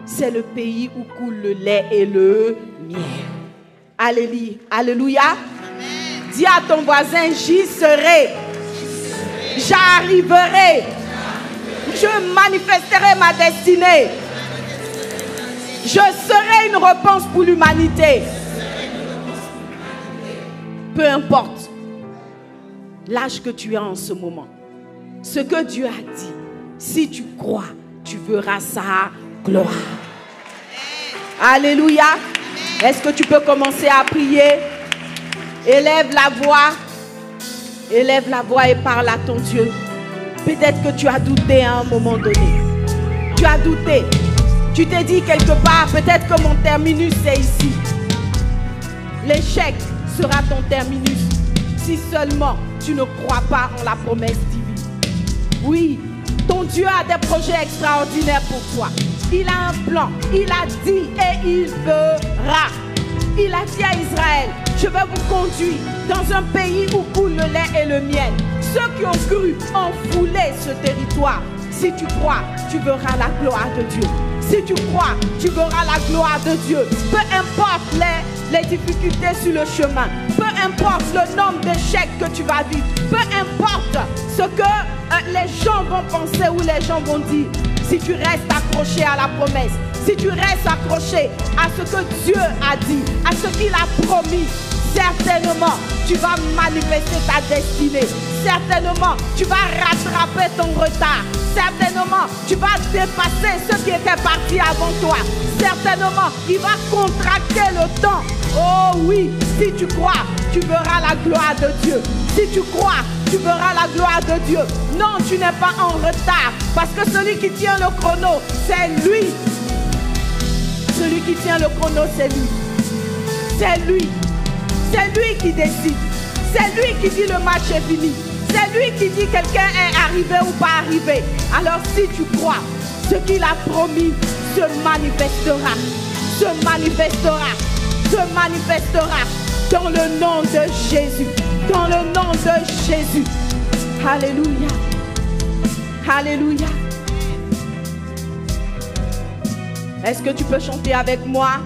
c'est le pays où coule le lait et le miel. Alléluia. Alléluia. Amen. Dis à ton voisin, j'y serai. J'arriverai. Je manifesterai ma destinée. Je serai une réponse pour l'humanité. Peu importe l'âge que tu as en ce moment. ce que Dieu a dit. Si tu crois, tu verras sa gloire. Alléluia. Est-ce que tu peux commencer à prier? Élève la voix. Élève la voix et parle à ton Dieu. Peut-être que tu as douté à un moment donné. Tu as douté. Tu t'es dit quelque part, peut-être que mon terminus est ici. L'échec sera ton terminus si seulement tu ne crois pas en la promesse divine. Oui, ton Dieu a des projets extraordinaires pour toi. Il a un plan, il a dit et il fera. Il a dit à Israël, je vais vous conduire dans un pays où coule le lait et le miel. Ceux qui ont cru ont foulé ce territoire. Si tu crois, tu verras la gloire de Dieu. Si tu crois, tu verras la gloire de Dieu. Peu importe les difficultés sur le chemin. Peu importe le nombre d'échecs que tu vas vivre. Peu importe ce que les gens vont penser ou les gens vont dire. Si tu restes accroché à la promesse, si tu restes accroché à ce que Dieu a dit, à ce qu'il a promis, certainement, tu vas manifester ta destinée. Certainement, tu vas rattraper ton retard. Certainement, tu vas dépasser ceux qui étaient partis avant toi. Certainement, il va contracter le temps. Oh oui, si tu crois, tu verras la gloire de Dieu. Si tu crois, tu verras la gloire de Dieu. Non, tu n'es pas en retard. Parce que celui qui tient le chrono, c'est lui. Celui qui tient le chrono, c'est lui. C'est lui. C'est lui qui décide. C'est lui qui dit le match est fini. C'est lui qui dit quelqu'un est arrivé ou pas arrivé. Alors si tu crois, ce qu'il a promis se manifestera. Se manifestera. Se manifestera. Dans le nom de Jésus. Dans le nom de Jésus. Alléluia. Alléluia. Est-ce que tu peux chanter avec moi?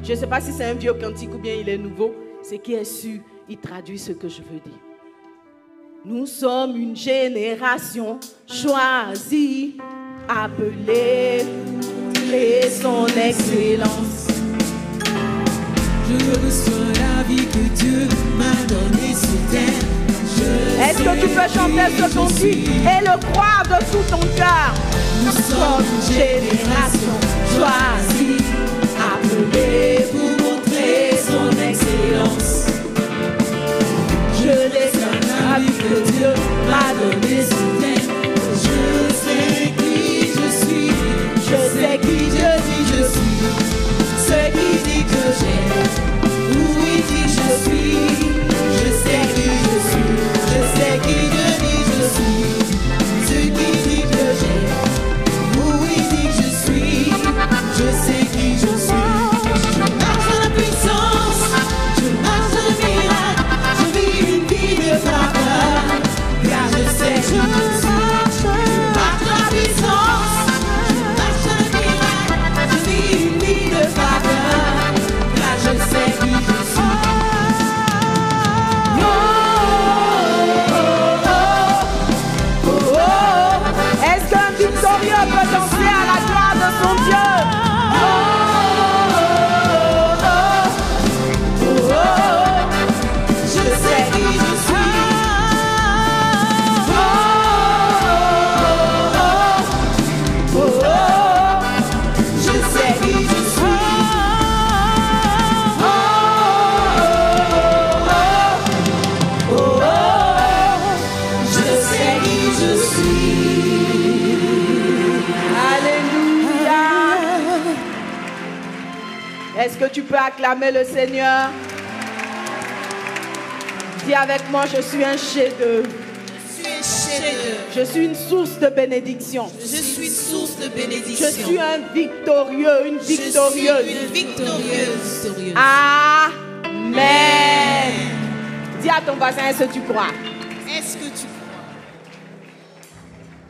Je ne sais pas si c'est un vieux cantique ou bien il est nouveau. C'est qui est sûr, il traduit ce que je veux dire. Nous sommes une génération choisie, appelée et son excellence. Je reçois la vie que Dieu m'a donnée sur terre. Est-ce que tu peux chanter ce cantique et le croire de tout ton cœur? Nous sommes une génération choisie, appelée pour montrer son excellence. Je déclare la vie que Dieu m'a donnée sur terre. Je sais qui je suis, je sais qui je dis je suis. Ce qui dit que j'aime, où il dit je suis. Je sais qui je suis, je sais qui je dis je suis. Ce qui dit que j'aime, où il dit je suis. Je sais qui je suis. Je marche dans la puissance, je marche dans le miracle. Je vis une vie de faveur, car je sais qui je suis. Je marche dans la puissance, je marche dans le miracle. Je vis une vie de faveur, car je sais qui je suis. Est-ce qu'un victorieux peut danser à la gloire de son Dieu? Je sais qui je suis. Je sais qui je suis. Je sais qui je suis. Alléluia. Est-ce que tu peux acclamer le Seigneur? Dis avec moi, je suis un chef-d'œuvre. Je suis une source de bénédiction. Je suis source de bénédiction. Je suis un victorieux, une victorieuse. Je suis une victorieuse. Amen. Dis à ton voisin, est-ce que tu crois? Est-ce que tu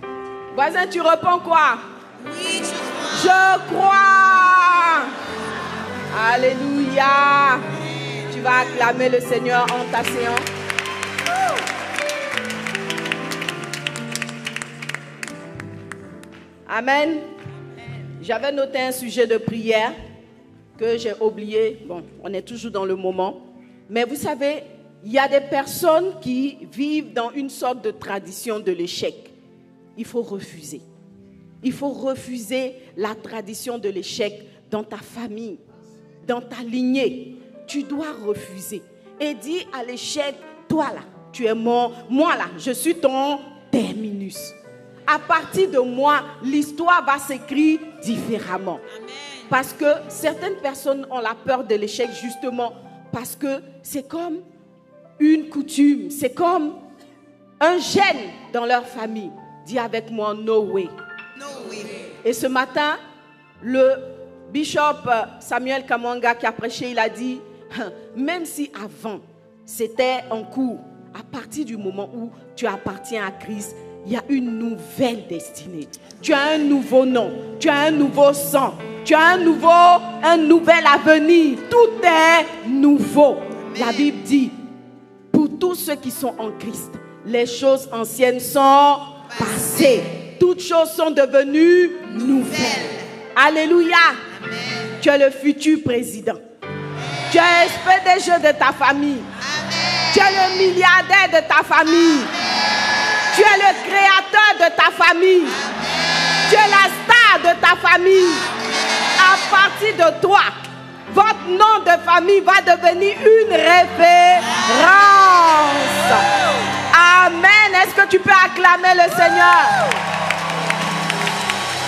crois? Voisin, tu réponds quoi? Oui, Je crois. Alléluia. Tu vas acclamer le Seigneur en t'asseyant. Amen. J'avais noté un sujet de prière que j'ai oublié. Bon, on est toujours dans le moment. Mais vous savez, il y a des personnes qui vivent dans une sorte de tradition de l'échec. il faut refuser. Il faut refuser la tradition de l'échec dans ta famille, dans ta lignée. Tu dois refuser. Et dis à l'échec, toi là, tu es mort. Moi là, je suis ton terminus. À partir de moi, l'histoire va s'écrire différemment. Amen. Parce que certaines personnes ont la peur de l'échec justement parce que c'est comme une coutume, c'est comme un gène dans leur famille. Dis avec moi, no way. No way. Et ce matin, le bishop Samuel Kamwanga qui a prêché, il a dit, même si avant c'était en cours, à partir du moment où tu appartiens à Christ, il y a une nouvelle destinée. Tu as un nouveau nom, tu as un nouveau sang, tu as un nouvel avenir. Tout est nouveau. Amen. La Bible dit, pour tous ceux qui sont en Christ, les choses anciennes sont passées. Toutes choses sont devenues nouvelles. Alléluia. Amen. Tu es le futur président. Tu es le PDG de ta famille. Amen. Tu es le milliardaire de ta famille. Amen. Tu es le créateur de ta famille. Amen. Tu es la star de ta famille. Amen. À partir de toi, votre nom de famille va devenir une référence. Amen. Est-ce que tu peux acclamer le Seigneur?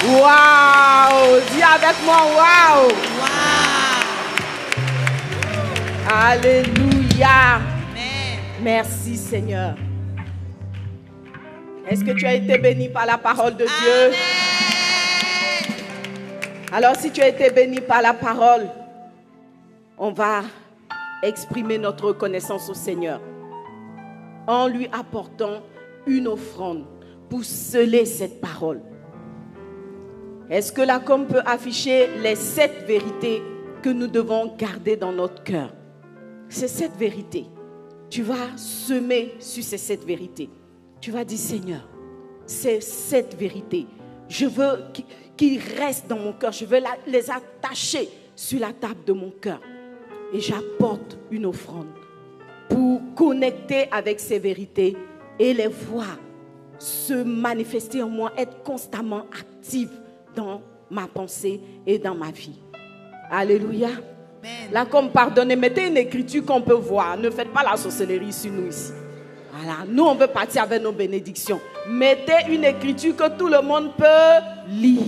Waouh! Dis avec moi, waouh! Wow. Alléluia! Amen. Merci Seigneur. Est-ce que tu as été béni par la parole de Dieu? Amen. Alors si tu as été béni par la parole, on va exprimer notre reconnaissance au Seigneur en lui apportant une offrande pour sceller cette parole. Est-ce que la com peut afficher les 7 vérités que nous devons garder dans notre cœur? C'est cette vérité. Tu vas semer sur ces 7 vérités. Tu vas dire, Seigneur, c'est cette vérité. Je veux qu'ils restent dans mon cœur. Je veux les attacher sur la table de mon cœur. Et j'apporte une offrande pour connecter avec ces vérités et les voir se manifester en moi, être constamment active dans ma pensée et dans ma vie. Alléluia. Amen. Là, comme pardonnez, mettez une écriture qu'on peut voir. Ne faites pas la sorcellerie sur nous ici. Voilà. Nous, on veut partir avec nos bénédictions. Mettez une écriture que tout le monde peut lire.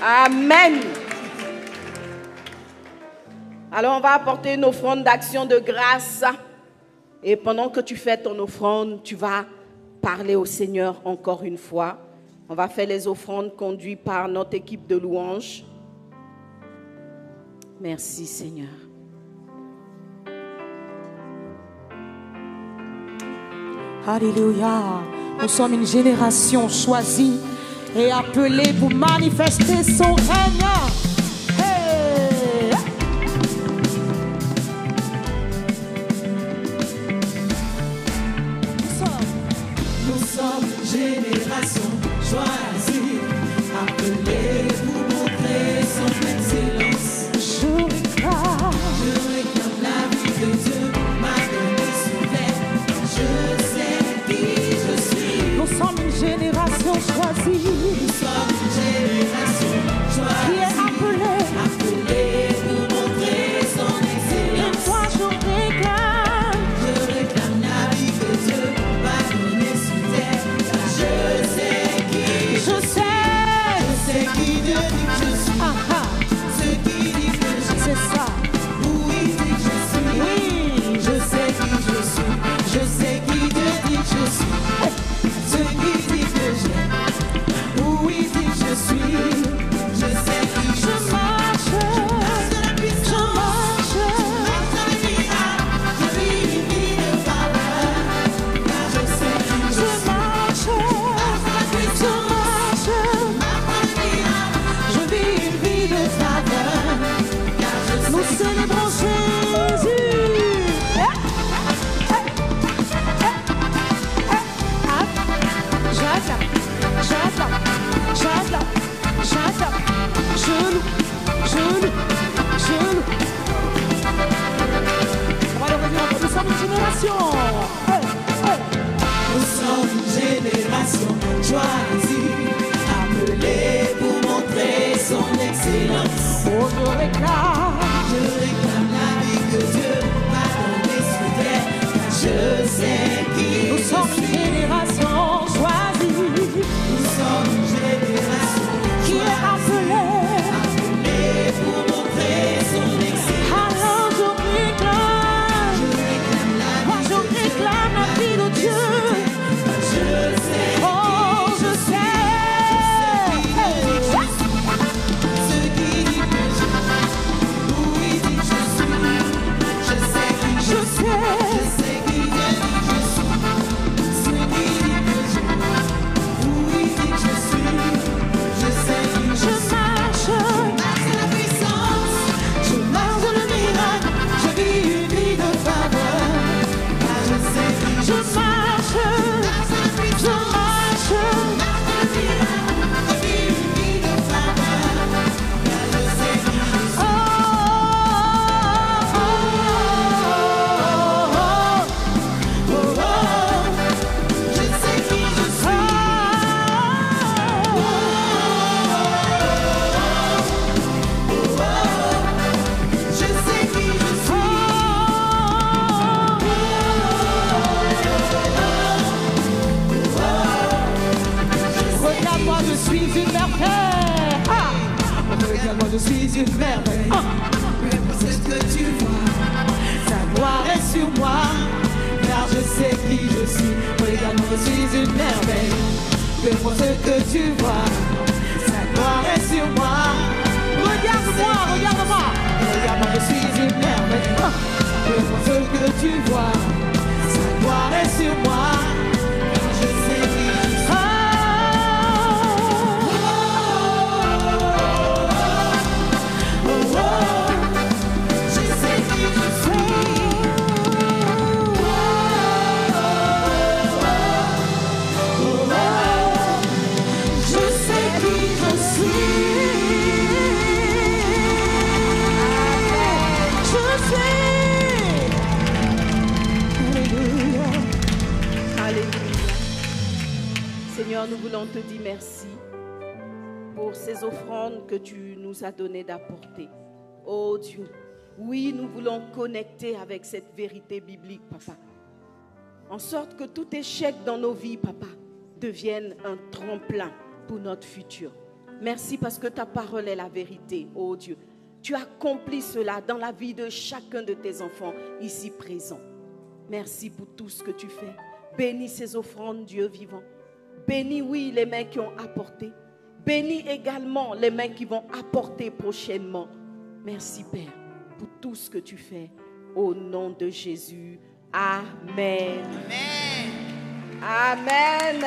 Amen. Alors, on va apporter une offrande d'action de grâce. Et pendant que tu fais ton offrande, tu vas parler au Seigneur encore une fois. On va faire les offrandes conduites par notre équipe de louanges. Merci Seigneur. Alléluia. Nous sommes une génération choisie et appelée pour manifester son règne. Hey. Nous sommes une génération choisie, appelée pour montrer son excellence. Je réclame la vie que Dieu m'a donnée sur terre. Je sais qui je suis. Nous sommes une génération choisie. Nous sommes une génération choisie, qui est appelée pour montrer son excellence. Et toi Je réclame la vie que Dieu m'a donnée sur terre. Je sais qui Dieu dit que je suis. Ce qui dit que je suis. C'est ça. Où il dit que je suis. Oui. Je sais qui je suis. Je sais qui Dieu dit que je suis. Ce qui dit que j'aime. Où il dit que je suis. Je sais qui je suis. marche. Dans la puissance. Dans les miracles. Je vis une vie de valeur. Car je sais qui je suis. Dans la puissance. Je vis une vie de faveur, car je Nous sais célébrons Jésus. silence. Oh, je réclame. Je réclame la vie que Dieu m'a donnée sur terre, car je sais qui Nous je sommes une suis. génération choisie Nous sommes une génération qui est appelée. appelée pour montrer son excellence. Alors je réclame. Je réclame la Moi vie je que Dieu réclame la vie de Dieu. car je sais Oh, je sais. ce qui dit que je suis, où il dit que je suis. Je sais qui je suis, je sais qui Dieu dit que je suis. Ce qui dit que je suis, où il dit que je suis. Je sais qui je Je suis. marche. Marche dans la puissance, je marche dans le miracle, je vis une vie de faveur, car je sais qui je Je suis. marche. Marche dans la Je puissance, marche. marche dans le miracle, je vis une vie de faveur, car je sais qui je suis. Oh, oh, oh, oh, Je sais qui je suis. Je sais qui je suis. Regarde-moi, je suis une merveille. Ah. Regarde-moi, je suis une merveille. Ah. Peu importe ce que tu vois, Sa gloire est sur moi, car je sais qui je suis. Regarde-moi, je suis une merveille. Peu importe ce que tu vois, sa gloire est sur moi. Regarde-moi, regarde-moi. Regarde-moi, je suis une merveille. Ah. Peu importe ce que tu vois, sa gloire est sur moi. car je sais qui je suis. Ah. Oh, oh, je sais qui je suis. Je sais qui je suis. Je sais. Alléluia. Alléluia. Seigneur, nous voulons te dire merci pour ces offrandes que tu nous as donné d'apporter. Oh Dieu, oui, nous voulons connecter avec cette vérité biblique, Papa. En sorte que tout échec dans nos vies, Papa, devienne un tremplin pour notre futur. Merci parce que ta parole est la vérité, oh Dieu. Tu accomplis cela dans la vie de chacun de tes enfants ici présents. Merci pour tout ce que tu fais. Bénis ces offrandes, Dieu vivant. Bénis, oui, les mains qui ont apporté. Bénis également les mains qui vont apporter prochainement. Merci, Père, pour tout ce que tu fais. Au nom de Jésus. Amen. Amen.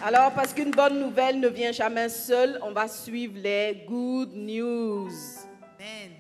Alors, parce qu'une bonne nouvelle ne vient jamais seule, on va suivre les good news. Amen.